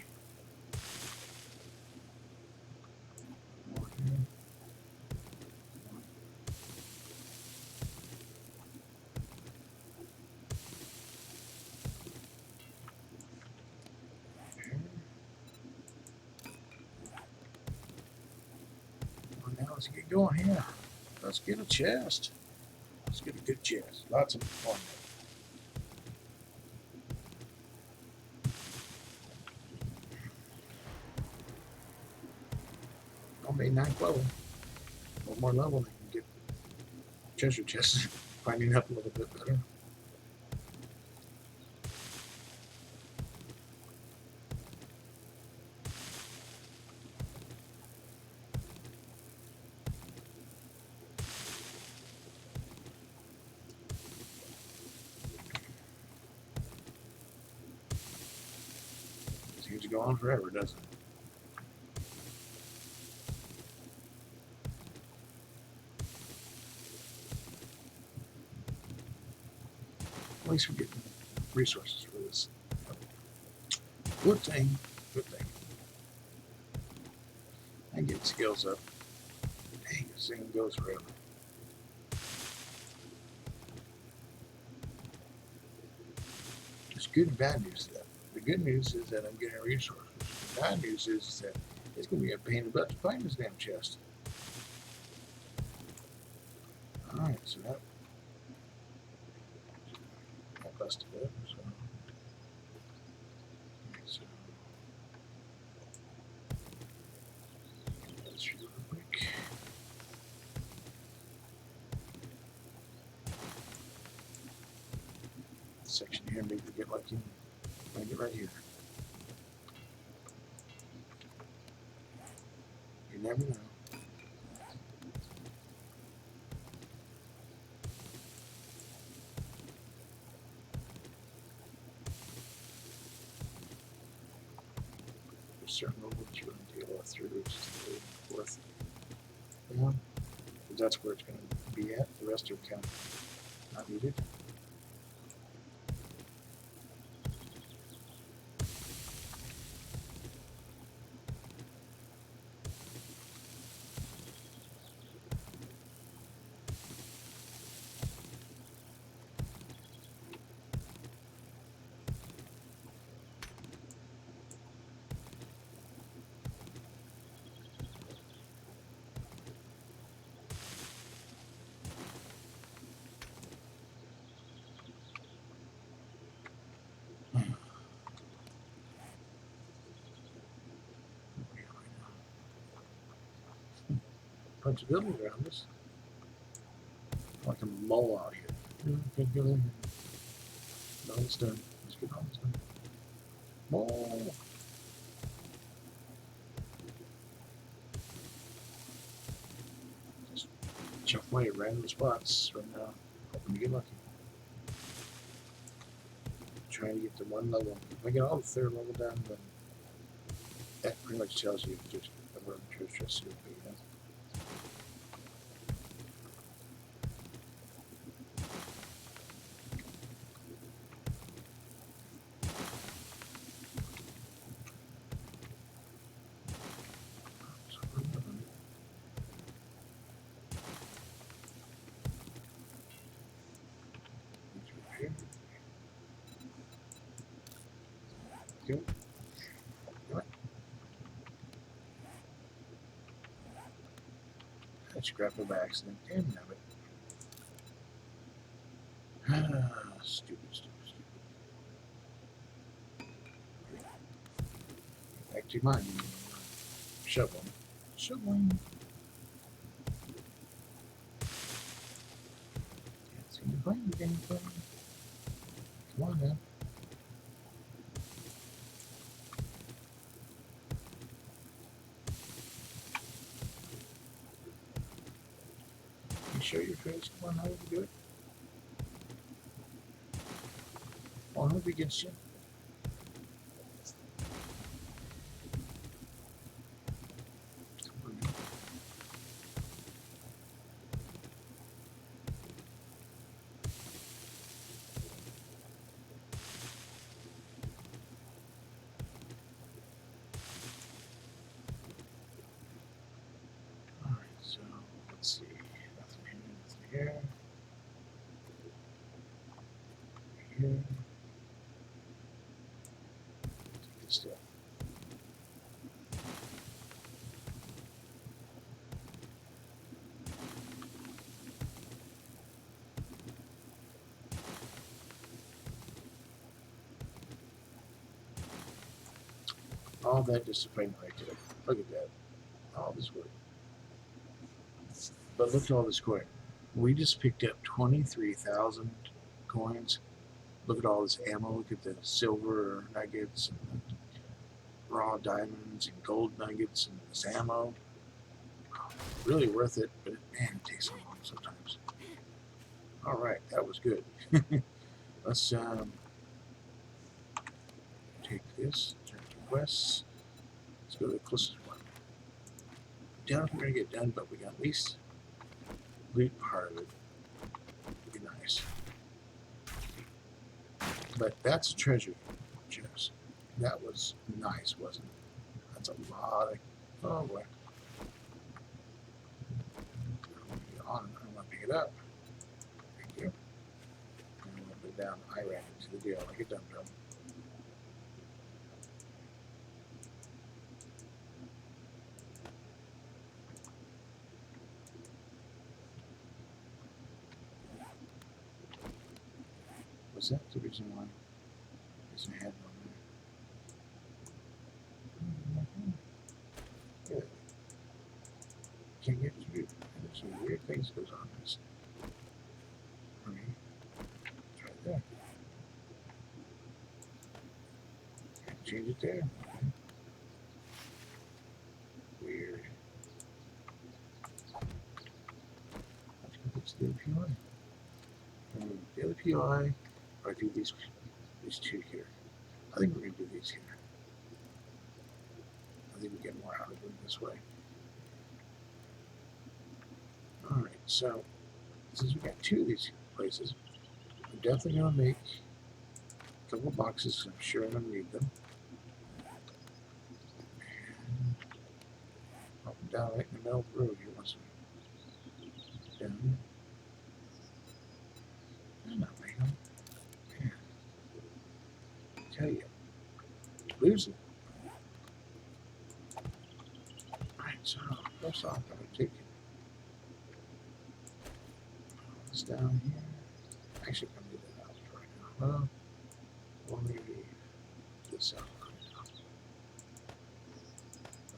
Let's get going here. Let's get a chest. Let's get a good chest. Lots of fun. I'll be 9th level. One more level and I can get treasure chests. Finding up a little bit better. Seems to go on forever, doesn't it? At least we're getting resources for this. Good thing. Good thing. I get skills up. Dang, this thing goes forever. There's good and bad news to that. The good news is that I'm getting resources. The bad news is that it's going to be a pain in the butt to find this damn chest. Alright, so that busted up. So, let's real quick. This section here, maybe we get lucky. Find it right here. You never know. certain level that you want to deal with through fourth. Yeah, that's where it's going to be at. The rest are kind of not needed. Bunch of buildings around us. Like a mole out here. Can't get in here. No, it's done. Let's get on this done. Mole. Just chuck away at random spots right now. Hoping to get lucky. Trying to get to one level. If I get all the third level done, then that pretty much tells you just where the trust would be. Good. I scrapped it by accident. Damn it. Stupid. Back to mine. Shoveling. Can't seem to find anything. Come on now. You show your face. Come on, how do you do it? Well, I hope he gets you. Alright, so let's see. Nothing here. Here. Good stuff. All that discipline right there. Look at that. All this work. But look at all this coin. We just picked up 23,000 coins. Look at all this ammo. Look at the silver nuggets and raw diamonds and gold nuggets and this ammo. Really worth it, but man, it takes so long sometimes. All right, that was good. Let's take this, turn to quests. Let's go to the closest one. Doubt if we're gonna get done, but we got at least loot part of it. Would be nice. But that's a treasure chest. That was nice, wasn't it? That's a lot of. Oh boy. I'm gonna pick it up. Thank you. And I'm gonna put it down. I ran into the deal like a dum-dum. Was that the reason why there's a head on there? Yeah. Can't get through. There's some weird things goes on this. Okay. It's right there. Can't change it there. Okay. Weird. Let's go to the PI. Daily PI, or do these two here. I think we're gonna do these here. think we get more out of it this way. Alright, so since we got two of these places, I'm definitely going to make a couple of boxes. I'm sure I'm going to need them. And up and down right in the middle of the road here. Once we're done. I'm not making them. Man, I tell you, losing. Alright, so first off, I'm going to take this down here. Actually, I'm going to do that out right now. Well, we'll leave this out right now.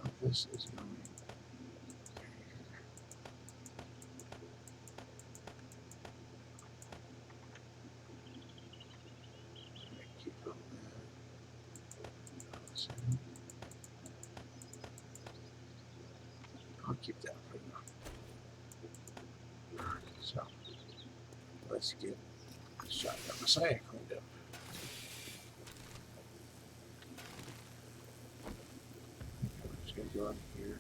Well, this is going right here. Keep on that. I'll keep that for now. So let's get the shotgun Messiah cleaned up. I'm just gonna go in here.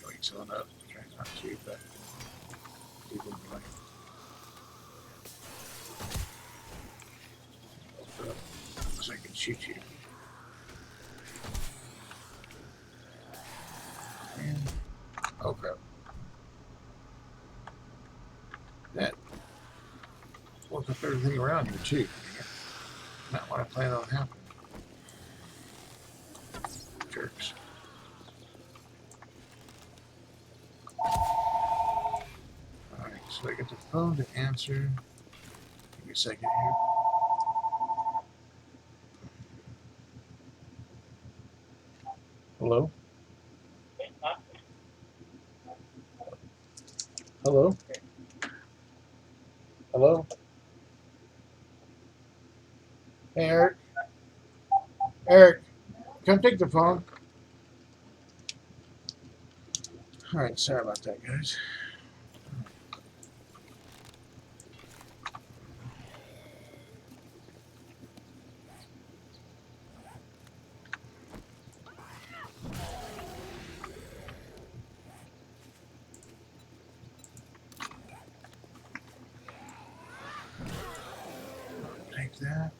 Wake someone up. Try not to, but keep them going. Open up so I can shoot you. And oh crap. That woke up everything around here too. Not what I planned on happening. Jerks. Alright, so I get the phone to answer. Give me a second here. Hello? Hello? Hello? Hey, Eric. Eric, come take the phone. Alright, sorry about that, guys. Take that.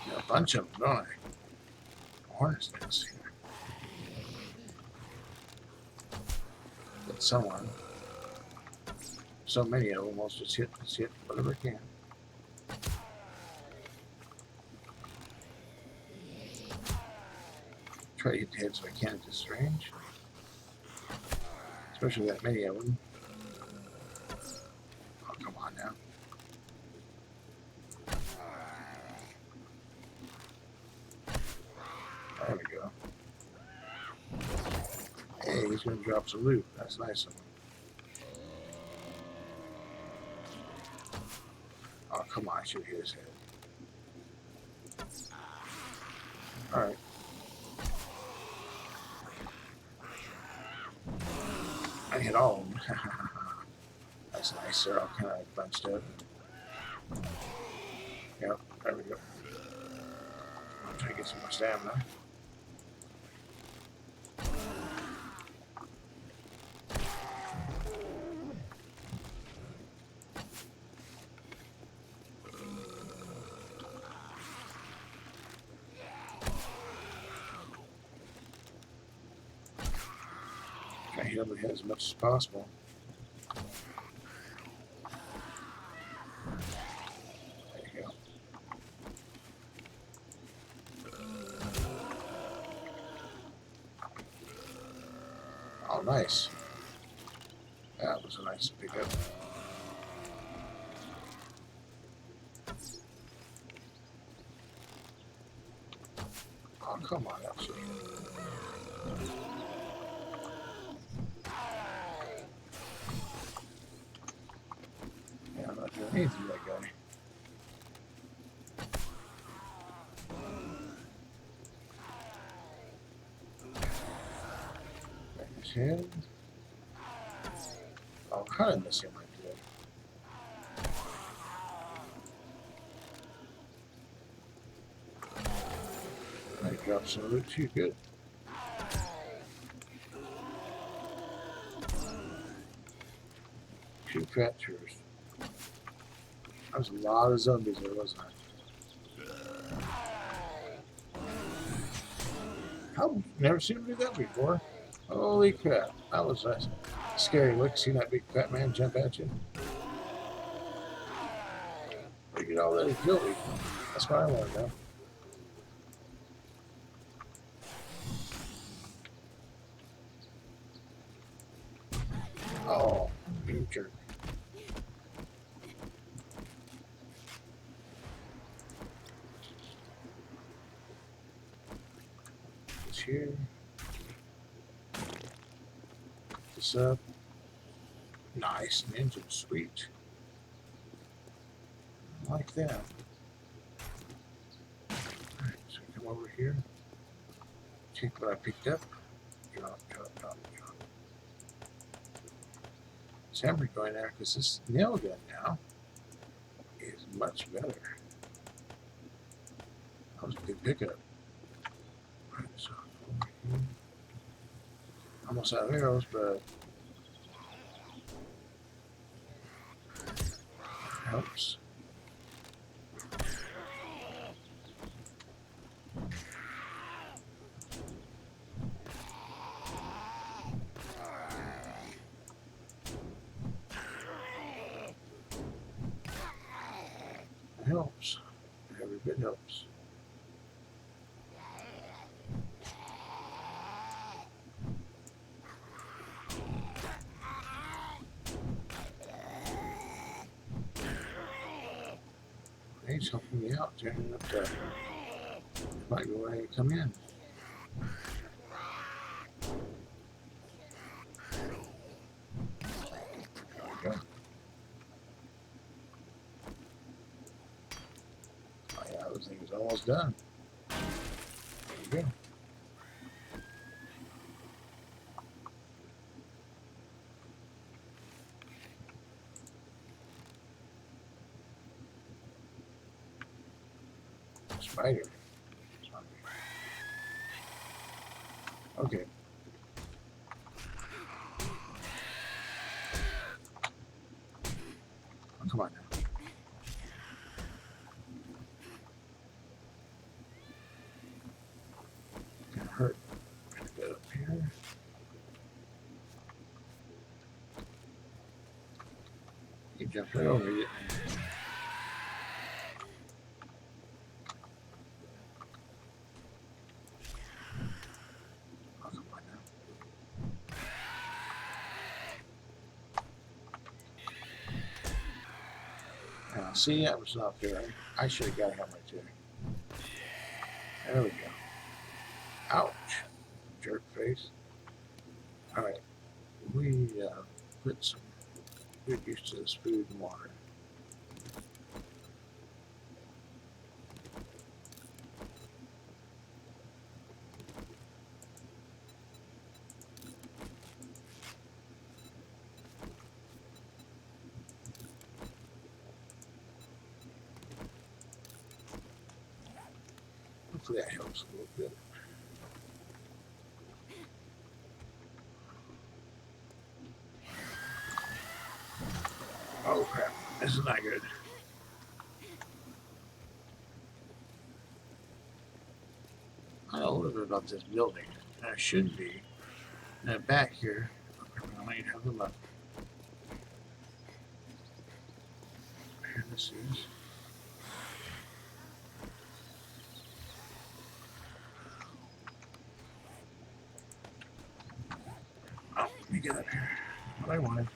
Got a bunch of them, don't I? Hornet's nest here. But someone. So many of them, let's just hit whatever I can. Try to hit the heads if I can at this range. Especially that many of them. Oh, come on now. There we go. Hey, he's going to drop some loot. That's nice of him. Oh, come on. I should hit his head. Alright. I hit all of them. That's nice. They're all kind of bunched up. Yep, there we go. I'm trying to get some more stamina. Try to hit them as much as possible. There you go. Oh, nice. That was a nice pickup. Oh, come on, actually. Yeah, I'm not doing anything to that guy. Back his head. Oh, I'm kind of missing right there. drop some loot too. Good. Two captures. That was a lot of zombies there, wasn't it? I've never seen him do that before. Holy crap. That was a scary look. See that big fat man jump at you? But you know, that killed me. That's what I want to know. Oh, you jerk. It's here. This up. Nice. An engine. Sweet. I like that. Alright, so come over here. Take what I picked up. Drop, drop, drop, drop. So I'm going there because this nail gun now is much better. That was a good pickup. Right, so over here. Almost out of arrows, but helps. It helps. Every bit helps. He's helping me out, turning up the might go away and come in. There we go. Oh yeah, this thing is almost done. There we go. Spider. Okay. Oh, come on now. Gonna hurt. Gonna get up here. You jumped right over it. Oh, come on now. Now, see, that was not fair. I should have got a helmet too. There we go. Ouch. Jerk face. Alright. We put some good use to this food and water. Hopefully that helps a little bit. Oh crap, this is not good. I know a little bit about this building. I should be back here. I might have a look. Here this is. Oh, let me get up here. What I wanted.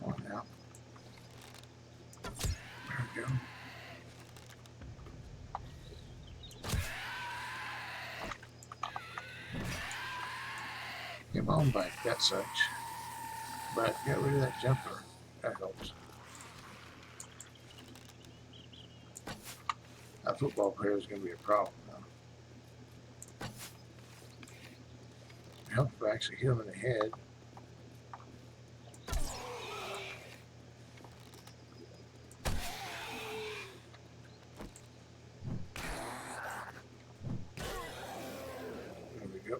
Oh, now. phone bike, that sucks. But get rid of that jumper. That helps. That football player is going to be a problem now. It helps if I actually hit him in the head. There we go.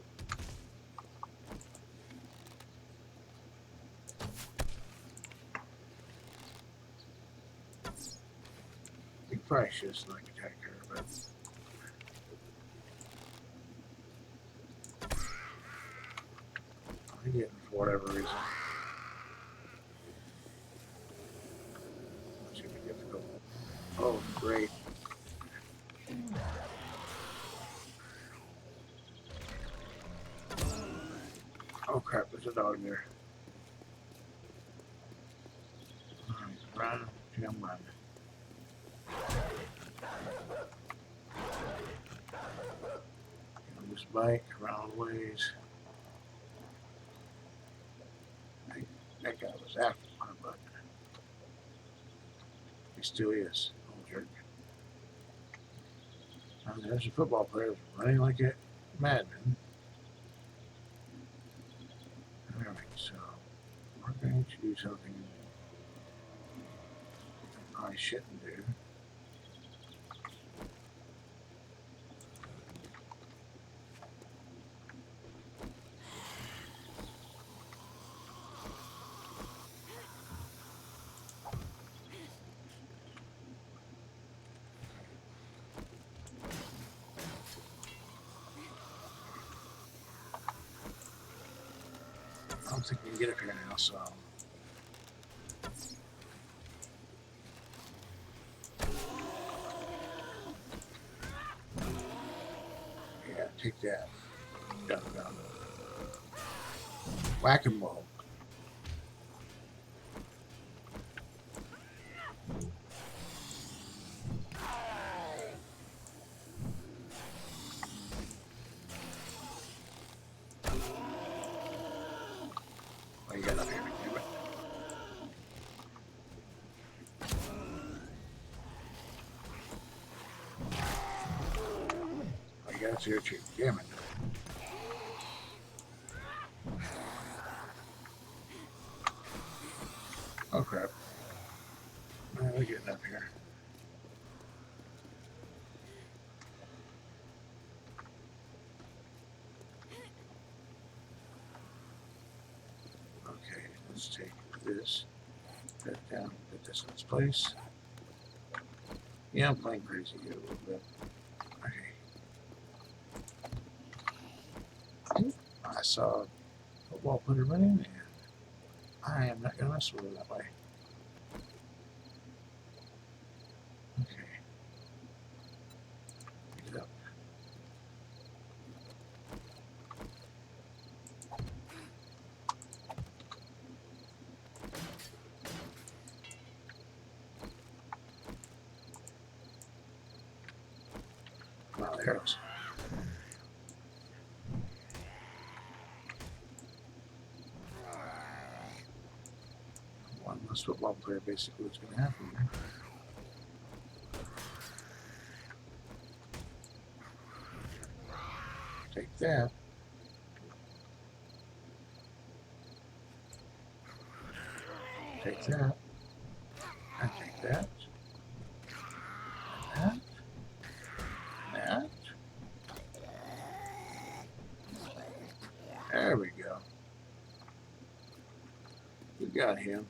We probably should select attack her, but I didn't for whatever reason. It's going to be difficult. Oh, great. Oh crap, there's a dog there. Alright, run, come on. On this bike, around ways. That guy was after my butt. He still is. Oh, jerk. And there's a football player running like a madman. Alright, so we're going to do something I shouldn't do. I don't think we can get up here now, so. Yeah, take that. Done. Whack-a-mole. What you got up here? Damn it. I got it's here too. Damn it. Oh crap. We're getting up here. Okay, let's take this, put it down, put this in its place. Yeah, I'm playing crazy here a little bit. Okay. I saw a football player running, and I am not going to mess with it that way. Okay. Pick it up. Wow, there it is. One less football player, basically, what's going to happen here. Take that. Take that. And take that. And that. There we go. We got him.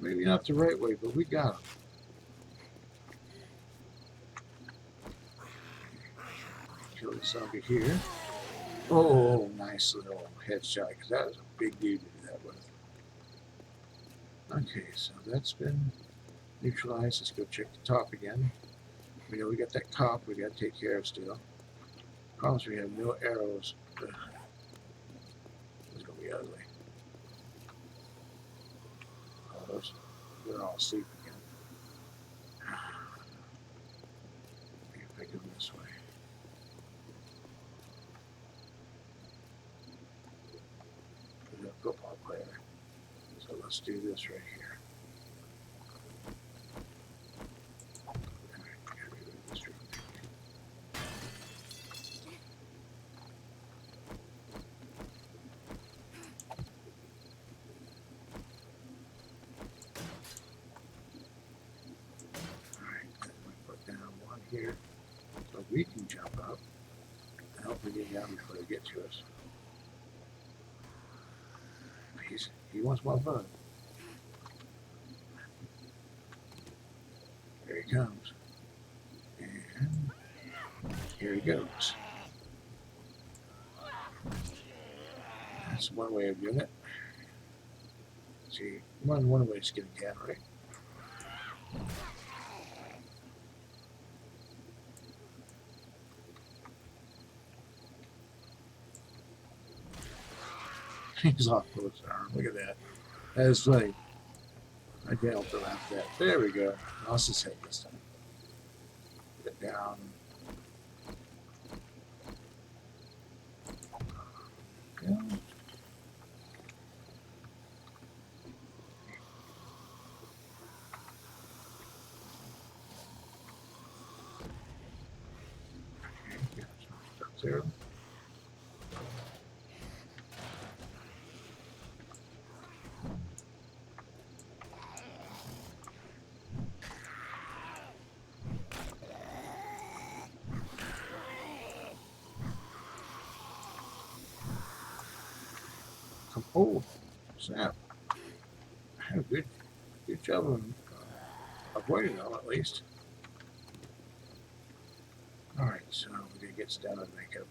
Maybe not the right way, but we got him. Kill this zombie here. Oh, nice little headshot, because that was a big dude to do that with. Okay, so that's been neutralized. Let's go check the top again. We know we got that cop we got to take care of still. Problem is we have no arrows. Ugh. It's going to be ugly. Oh, they're all asleep again. Maybe if I go this way. So let's do this right here. Alright, gotta do this real quick. Alright, then we put down one here so we can jump up and hopefully get down before they get to us. He wants more fun. There he comes. And here he goes. That's one way of doing it. See, one way to skin a cat, right? He's off with his arm. Look at that. That is funny. I can't help but laugh at that. There we go. Lost his head this time. Put it down. Yeah. Okay, got some stuff there. Oh, snap. I had a good job of avoiding them at least. Alright, so we're going to get down and makeup.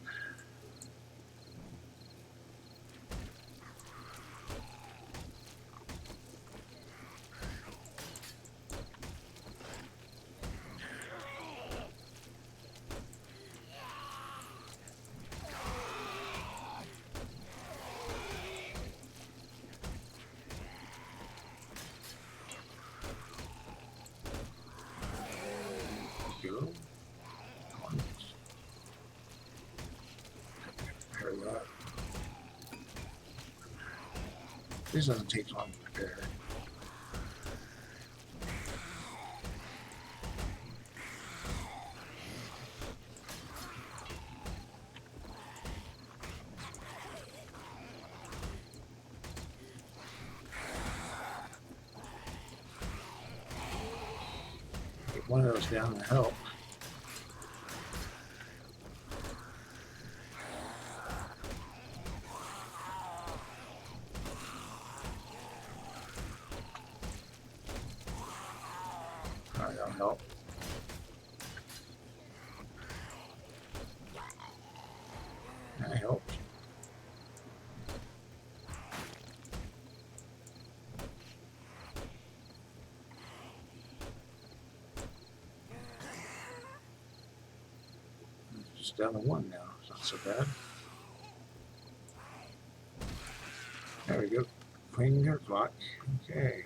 Go. Prepare that. This doesn't take long to prepare. Get one of those down to help. Alright, that'll help. That helps. Just down to one now. It's not so bad. There we go. Finger clock. Okay.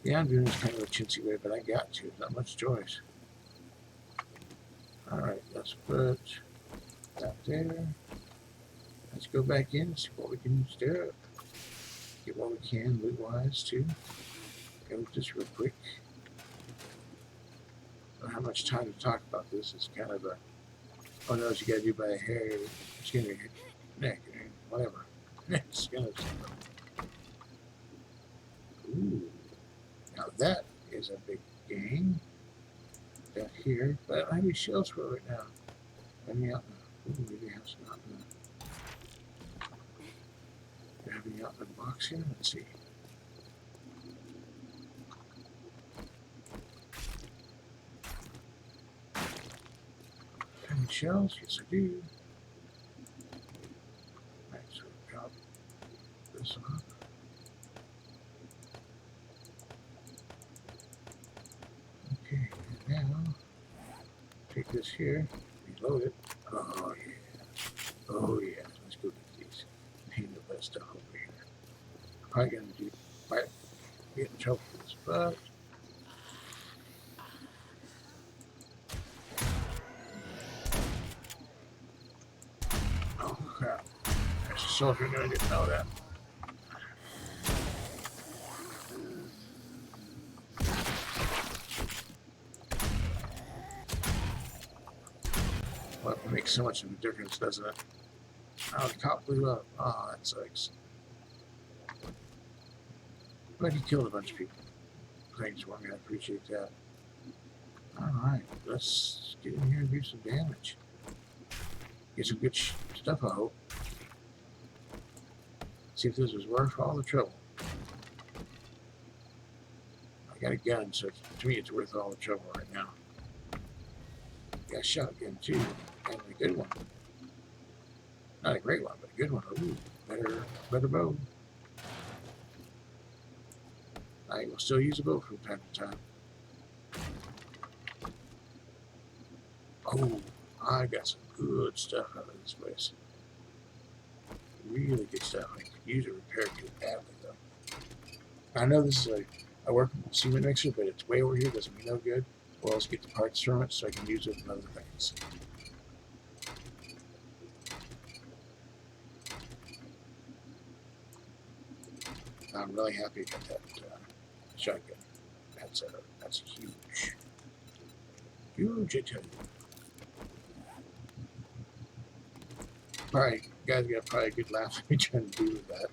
Yeah, I'm doing this kind of a chintzy way, but I got to. Not much choice. Alright, let's put that there. Let's go back in and see what we can do. Get what we can loot-wise, too. Go just real quick. I don't have much time to talk about this. It's kind of a, oh no, you gotta do by a hair, skin, or neck, or whatever. Skin of something. Ooh. Now that is a big game. Down here, but I don't have any shells for it right now. Any out in the, ooh, maybe I have some out in the, do I have any out in the box here? Let's see. Any shells? Yes, I do. Alright, so drop this on. Okay, and now take this here, reload it. Oh yeah. Oh yeah. Let's go get these. Hang the best stuff over here. Probably gonna do might get in trouble for this, but oh crap. There's a soldier there, I didn't know that. Makes so much of a difference, doesn't it? Oh, the cop blew up. Oh, that sucks. But he killed a bunch of people. Thanks, Wormy. I appreciate that. Alright, let's get in here and do some damage. Get some good stuff, I hope. See if this is worth all the trouble. I got a gun, so to me it's worth all the trouble right now. Got a shotgun too, and a good one. Not a great one, but a good one. Ooh, better bow. I will still use a bow from time to time. Oh, I got some good stuff out of this place. Really good stuff. I could use a repair kit badly, though. I know this is a workable cement mixer, but it's way over here. Doesn't be no good. Well, let's get the parts from it so I can use it in other things. I'm really happy about that shotgun. That's huge. Huge, I tell you. Alright, you guys got probably a good laugh at me trying to do with that.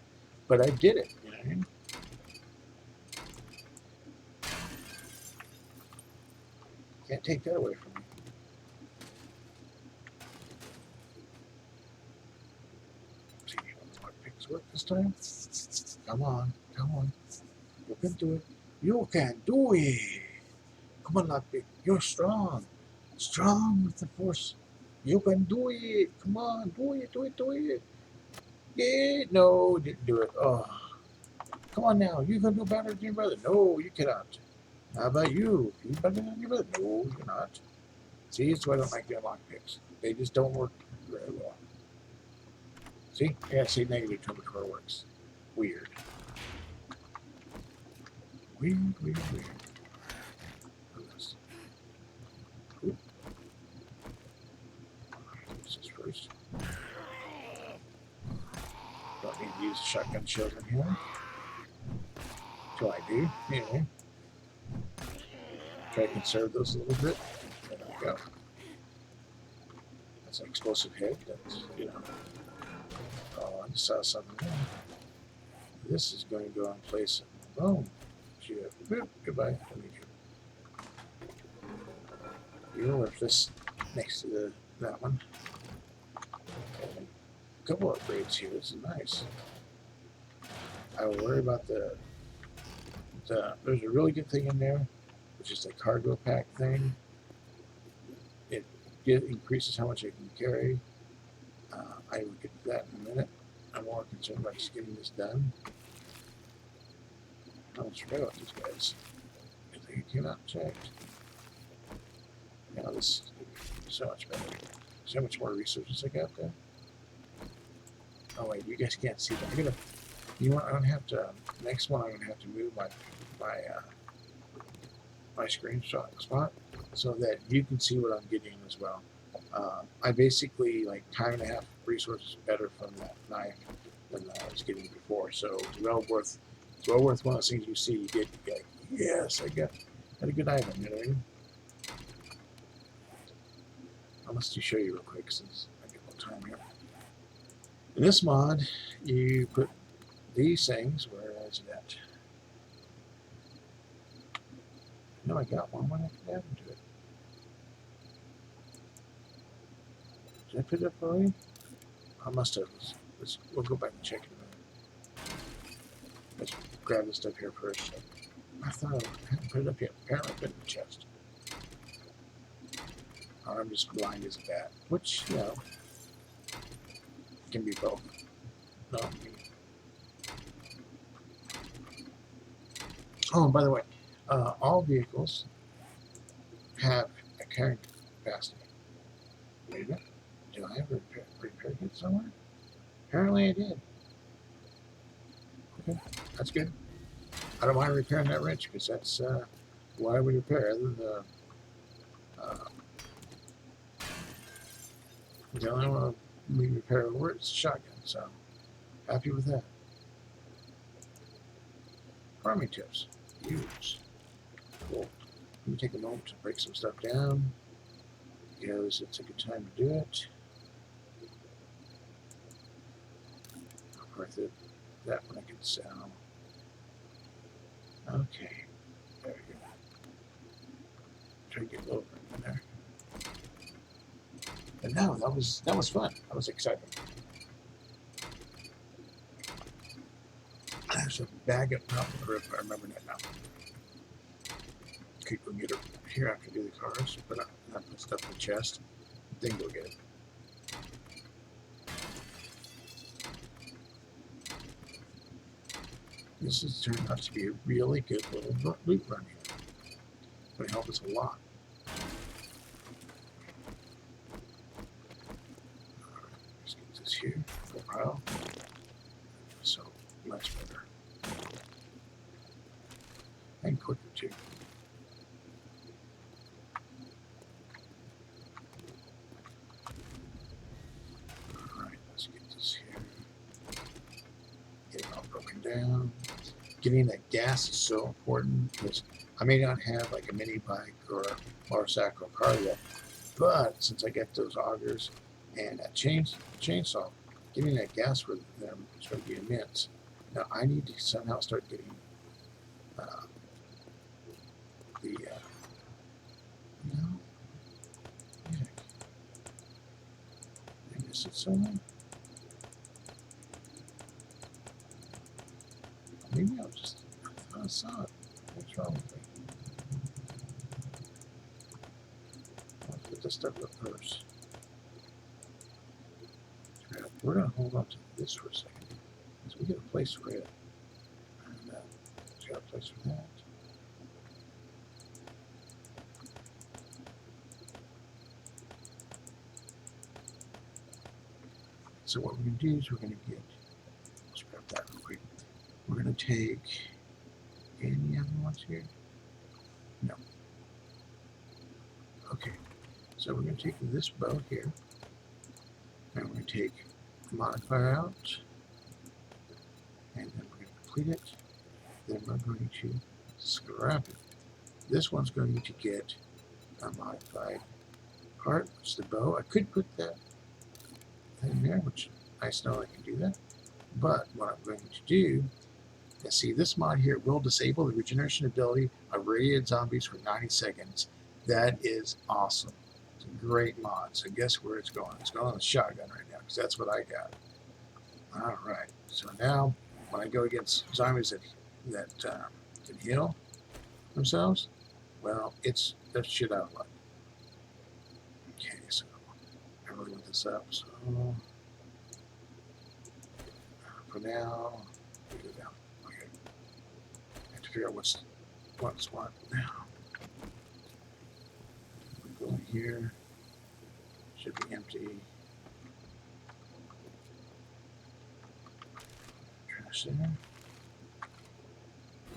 But I did it, you know what I mean? Can't take that away from me. See if my picks work this time. Come on, come on. You can do it. You can do it. Come on, Lockpick. You're strong. Strong with the force. You can do it. Come on, do it, do it, do it. Yeah, no, didn't do it. Oh, come on now. You can do better than your brother. No, you cannot. How about you? You better than your brother? No, you're not. See, that's why I don't like doing lockpicks. They just don't work very well. See? Yeah, see, negative temperature works. Weird. Weird, weird, weird. This is first. Don't need to use shotgun shells in here. Until I do. Anyway. Try to conserve those a little bit. There we go. That's an explosive hit. That's, you know. Oh, I just saw something there. This is going to go in place. Boom. Boop. Goodbye. You'll lift this next to that one. And a couple of upgrades here. This is nice. I will worry about there's a really good thing in there, which is the cargo pack thing. It increases how much I can carry. I will get to that in a minute. I'm more concerned about just getting this done. I almost forgot about these guys. They came out and checked. Now this is so much better. So much more resources I got there. Oh wait, you guys can't see that. You know what? I'm gonna have to. Next one, I'm gonna have to move my screenshot spot so that you can see what I'm getting as well. I basically like time and a half resources better from that knife than I was getting before. So it's well worth one of those things you see. You get yes, I got a good item. You know what I mean? I must just show you real quick since I get a little time here. In this mod, you put these things. Where is it at? No, I got one. What happened to it? Did I put it up already? I must have. We'll go back and check it in a minute. Let's grab this stuff here first. I thought I hadn't put it up yet. Apparently, I put it in the chest. Or I'm just blind as a bat, which, you know, can be both. No, oh, and by the way, all vehicles have a carrying capacity. Wait a minute. Do I have a repair kit somewhere? Apparently I did. Okay, that's good. I don't mind repairing that wrench because that's why we repair. Other than the only one we repair over it's a shotgun, so happy with that. Farming tips. Use. Cool. Let me take a moment to break some stuff down because it's a good time to do it. worth it. That one I can sell. Okay, there we go. Try to get a little bit in there. And now that was fun. That was exciting. There's a bag of mountain grip. I remember that now. Okay, go get it here after do the cars. But I put stuff in the chest. Then go get it. This has turned out to be a really good little loot run here. It's going to help us a lot. Let's get this here. Full pile. So much better. And quicker too. Alright, let's get this here. Get it all broken down. Getting that gas is so important because I may not have like a mini bike or a motorcycle or car yet, but since I get those augers and that chainsaw, getting that gas for them is going to be immense. Now I need to somehow start getting I miss it somewhere. Maybe I thought I saw it. What's wrong with me? I'll put this stuff in the purse. We're going to hold on to this for a second. Because we get a place for it. And we got a place for that. So what we're going to do is we're going to get, let's grab that real quick. We're going to take any other ones here? No. Okay, so we're going to take this bow here, and we're going to take the modifier out, and then we're going to complete it, then we're going to scrap it. This one's going to get a modified part, which is the bow. I could put that in there, which I know I can do that, but what I'm going to do is see this mod here will disable the regeneration ability of radiated zombies for 90 seconds. That is awesome. It's a great mod. So guess where it's going? It's going on the shotgun right now because that's what I got. All right. So now when I go against zombies that can heal themselves, well, it's that shit out of luck. Okay, so I really want this up. So for now, we go down. Okay. I have to figure out what's what now. We go in here. Should be empty. Trash there.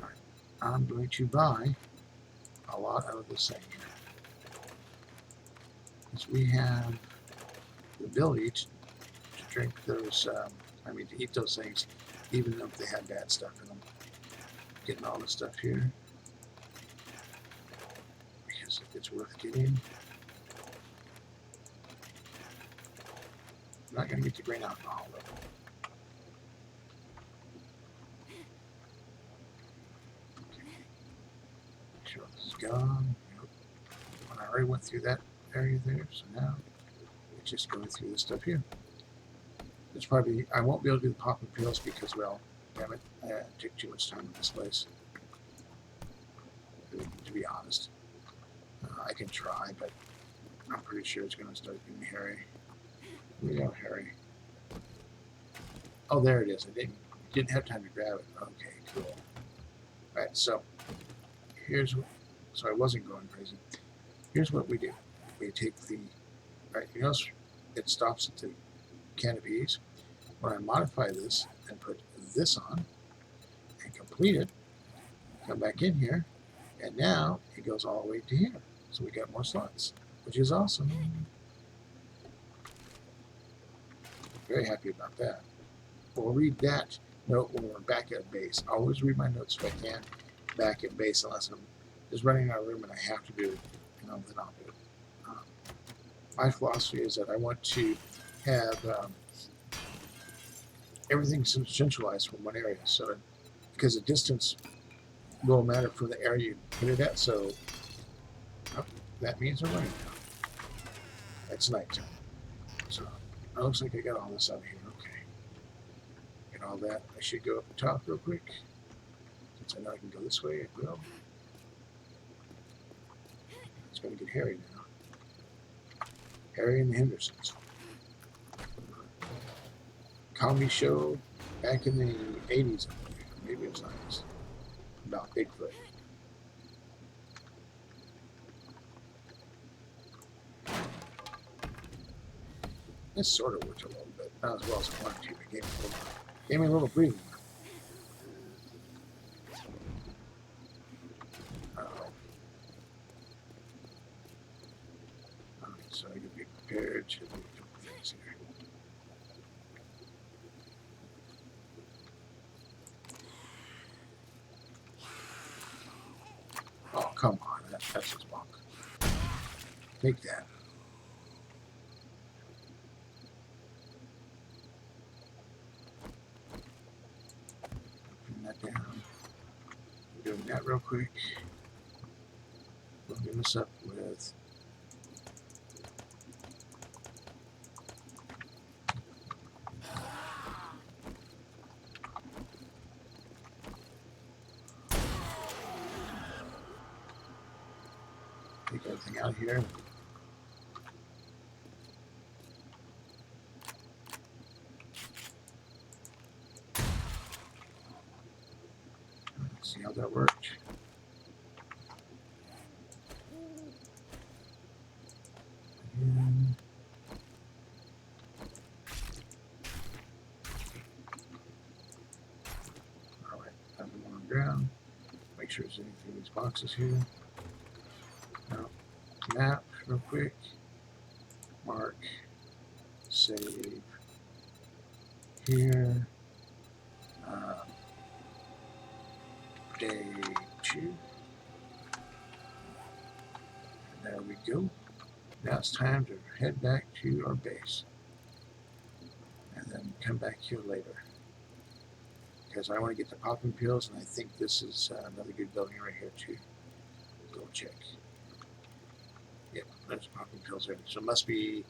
Alright. I'm going to buy a lot of this thing here. Because we have the ability to drink those, to eat those things, even if they have bad stuff in them. Getting all this stuff here. Because it's worth getting. I'm not going to get the grain alcohol though. Okay. Make sure this is gone. Yep. I already went through that area there, so now it's just going through this stuff here. It's probably, I won't be able to do the popping pills because, well, damn it, I took too much time in this place. To be honest, I can try, but I'm pretty sure it's going to start getting hairy. Here we go, Harry. Oh, there it is. I didn't have time to grab it. Okay, cool. All right, so here's what. So I wasn't going crazy. Here's what we do. We take the. Right, you notice it stops at the canopies. When I modify this and put this on and complete it, come back in here, and now it goes all the way to here. So we got more slots, which is awesome. Very happy about that. We'll read that note when we're back at base. I always read my notes if I can back at base, unless I'm just running out of room and I have to do it, then I'll do it. My philosophy is that I want to have everything's centralized from one area. So because the distance will matter for the area you put it at. So oh, that means we're running now. It's nighttime. So it looks like I got all this out of here. Okay. Get all that. I should go up the top real quick. Since I know I can go this way, I will. It's going to get hairy now. Harry and the Hendersons. Comedy show back in the 80s, I believe. Maybe it was 90s. About Bigfoot. This sort of worked a little bit. Not as well as I wanted to, but gave me a little breathing. Alright, so I can be prepared to do a couple things here. Oh, come on. That's just bunk. Take that. Putting that down. Doing that real quick. We'll get this up with take everything out here. See how that worked. And all right, have them on the ground. Make sure there's anything in these boxes here. Now, map real quick. Mark. Save. Here. Day 2. And there we go. Now it's time to head back to our base. And then come back here later. Because I want to get the popping pills, and I think this is another good building right here too. Go check. Yep, there's popping pills there. So it must be,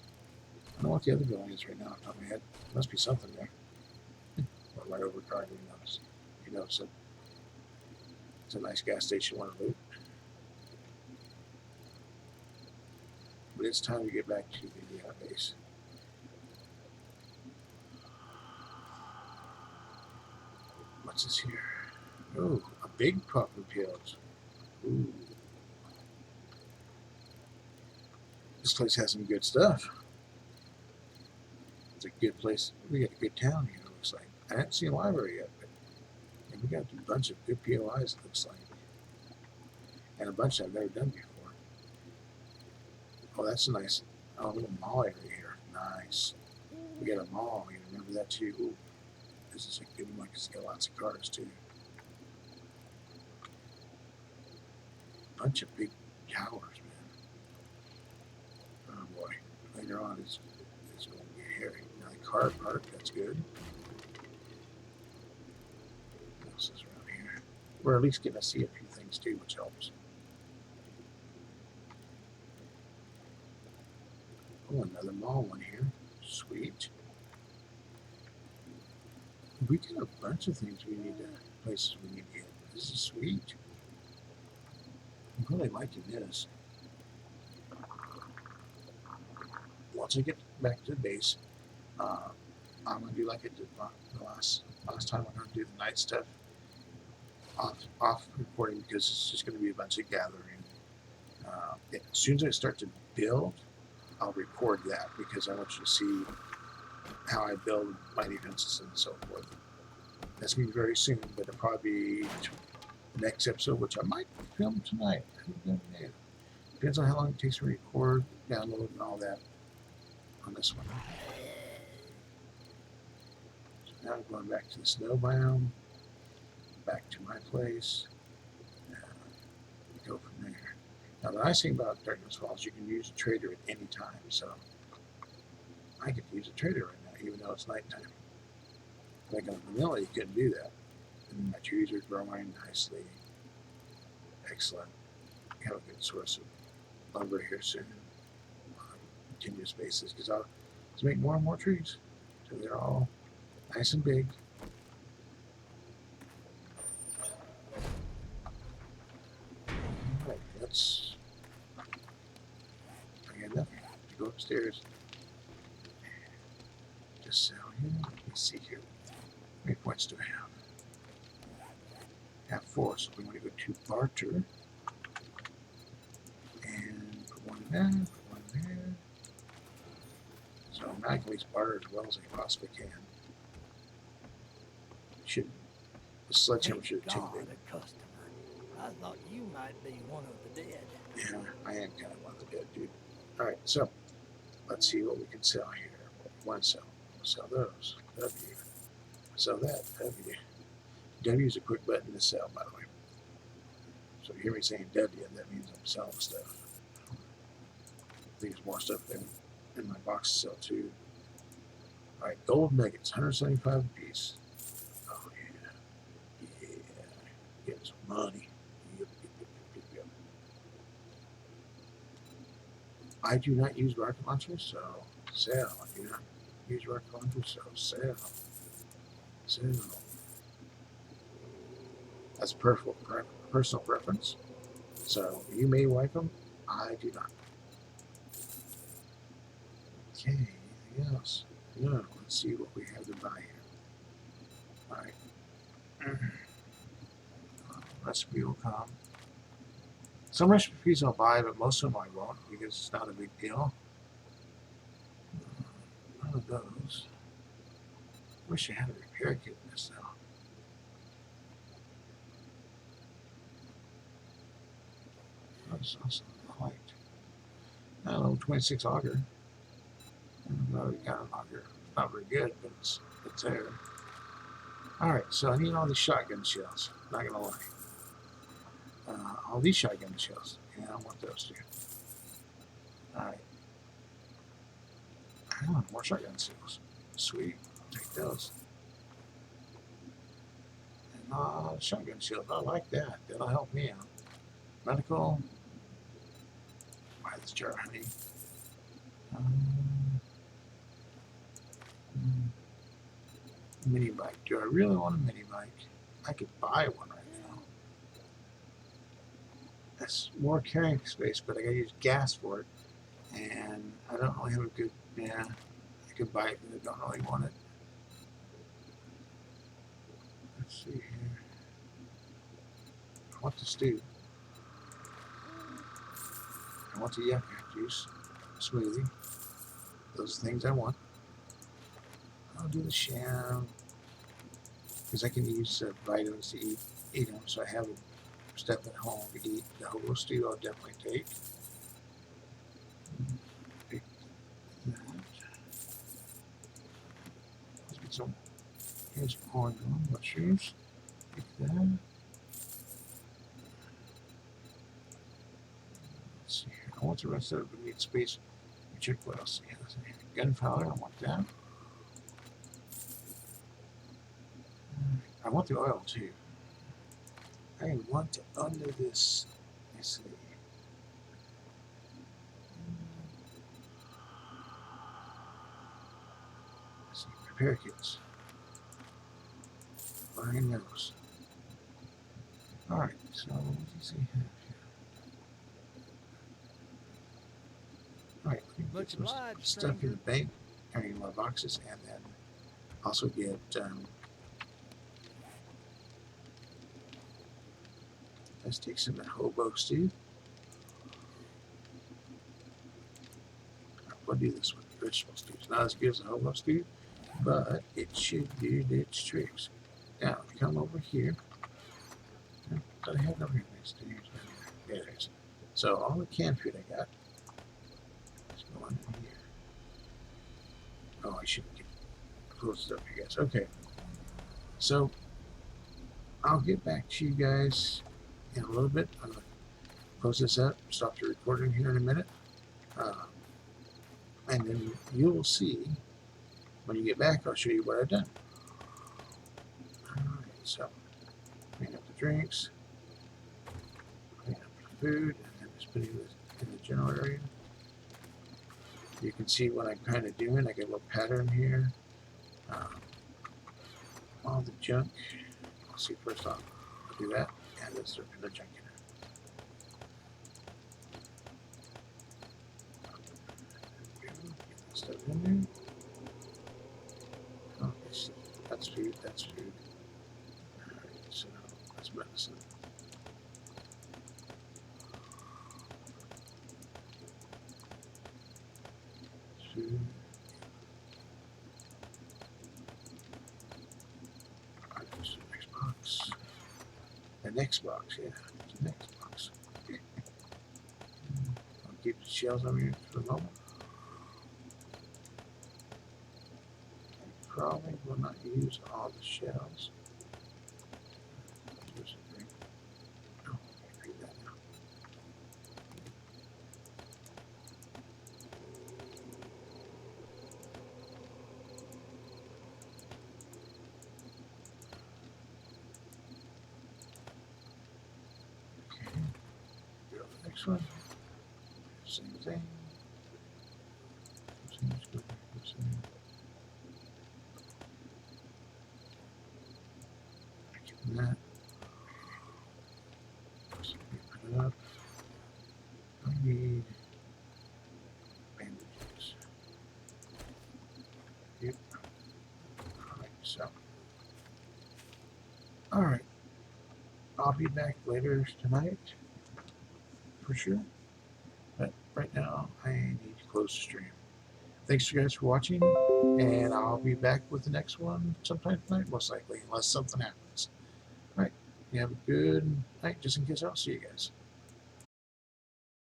I don't know what the other building is right now off the top of my head. Must be something there. Or right over car, you notice it. It's a nice gas station, want to loot. But it's time to get back to the base. What's this here? Oh, a big popping pills. Ooh. This place has some good stuff. It's a good place. We got a good town here, it looks like. I haven't seen a library yet, but we got a bunch of good POIs, it looks like. And a bunch I've never done before. Oh, that's a nice little mall area here. Nice. We got a mall. You remember that too. Ooh, this is a good one because it's got lots of cars too. Bunch of big towers, man. Oh boy. Later on, it's going to be hairy. Now the car park, that's good. What else is around here? We're at least getting to see a few things too, which helps. Oh, another mall one here. Sweet. We got a bunch of things we need to, places we need to get. This is sweet. I'm really liking this. Once I get back to the base, I'm gonna do like I did the last time. I'm gonna do the night stuff off recording because it's just gonna be a bunch of gathering. As soon as I start to build, I'll record that because I want you to see how I build my defenses and so forth. That's gonna be very soon, but it'll probably be next episode, which I might film tonight. Depends on how long it takes to record, download, and all that on this one. So now I'm going back to the snow biome, back to my place, and go from there. Now, the nice thing about Darkness Falls, you can use a trader at any time. So I get to use a trader right now, even though it's nighttime. Like on vanilla, you couldn't do that. And my trees are growing nicely. Excellent. Have a good source of lumber here soon on a continuous basis because I'll just make more and more trees. So they're all nice and big. Alright, let's. I got nothing to go upstairs. Just sell here. Let's see here. How many points do I have? I have 4, so we want to go to barter. And put one in there, put one in there. So now I can at least barter as well as I possibly can. The sledgehammer should have God, taken it. a customer. I thought you might be one of the dead. Yeah, I am kind of one of the dead, dude. Alright, so let's see what we can sell here. One sell. We'll sell those. W. Sell that. W. W is a quick button to sell, by the way. So you hear me saying W, that means I'm selling stuff. I think there's more stuff in my box to sell too. Alright, gold nuggets, 175 a piece. Oh yeah. Yeah. Get some money. Yep. I do not use rocket launchers, so sell. I do not use rocket launchers, so sell. Sell. That's personal preference. So you may like them, I do not. Okay, anything else? No, let's see what we have to buy here. Alright. Recipe will come. Some recipes I'll buy, but most of them I won't because it's not a big deal. None of those. Wish I had a repair kit in this though. That's also quite. I don't know, 26 auger. I already got an auger. Not very good, but it's there. Alright, so I need all these shotgun shells. Not gonna lie. All these shotgun shells. Yeah, I want those too. Alright. More shotgun shells. Sweet. Take those. And shotgun shells. I like that. That'll help me out. Medical. Buy this jar of honey. Mini bike. Do I really want a mini bike? I could buy one right now. That's more carrying space, but I gotta use gas for it. And I don't really have a good, yeah, I could buy it, but I don't really want it. Let's see here. I want the stew. I want the yucca juice smoothie. Those are things I want. I'll do the sham because I can use vitamins to eat them, so I have stuff at home to eat. The hobo stew I'll definitely take. Take that. Let's get some. Here's corn on mushrooms. Take that. Let's see here. I want the rest of it, but need space. Check what else he has in here. Gunpowder, I want that. I want the oil too. I want to under this. Let's see. Let's see. Repair kits. Find those. Alright, so what does he have here? Alright, Much some obliged, stuff in stranger. the bank. I mean, my boxes, and then also get let's take some of that hobo stew. I'll do this with vegetable stew. It's not as good as the hobo stew, but it should do its tricks. Now, come over here. What I have over here? Yeah, there it is. So all the canned food I got is going in here. Oh, I shouldn't get close up here, guys. Okay. So I'll get back to you guys in a little bit. I'm going to close this up, stop the recording here in a minute. And then you'll see when you get back, I'll show you what I've done. So clean up the drinks, clean up the food, and then just putting this in the general area. You can see what I'm kind of doing. I get a little pattern here. All the junk. I'll see first off. I'll do that, and then start putting the junk in there. Get that stuff in there. Oh, that's food. That's food. Alright, so that's medicine. Food. Alright, this is the next box. The next box, yeah. The next box. I'll keep the shells over here for the moment. I probably will not use all the shells. Here's the thing. Oh, I read that now. Okay. Go to the next one. Same thing. Same thing. Give that. So we put it up. I need bandages. Yep. Alright, so. Alright. I'll be back later tonight. For sure. But right now, I need to close the stream. Thanks you guys for watching, and I'll be back with the next one sometime tonight, most likely, unless something happens. All right, you have a good night, just in case I'll see you guys.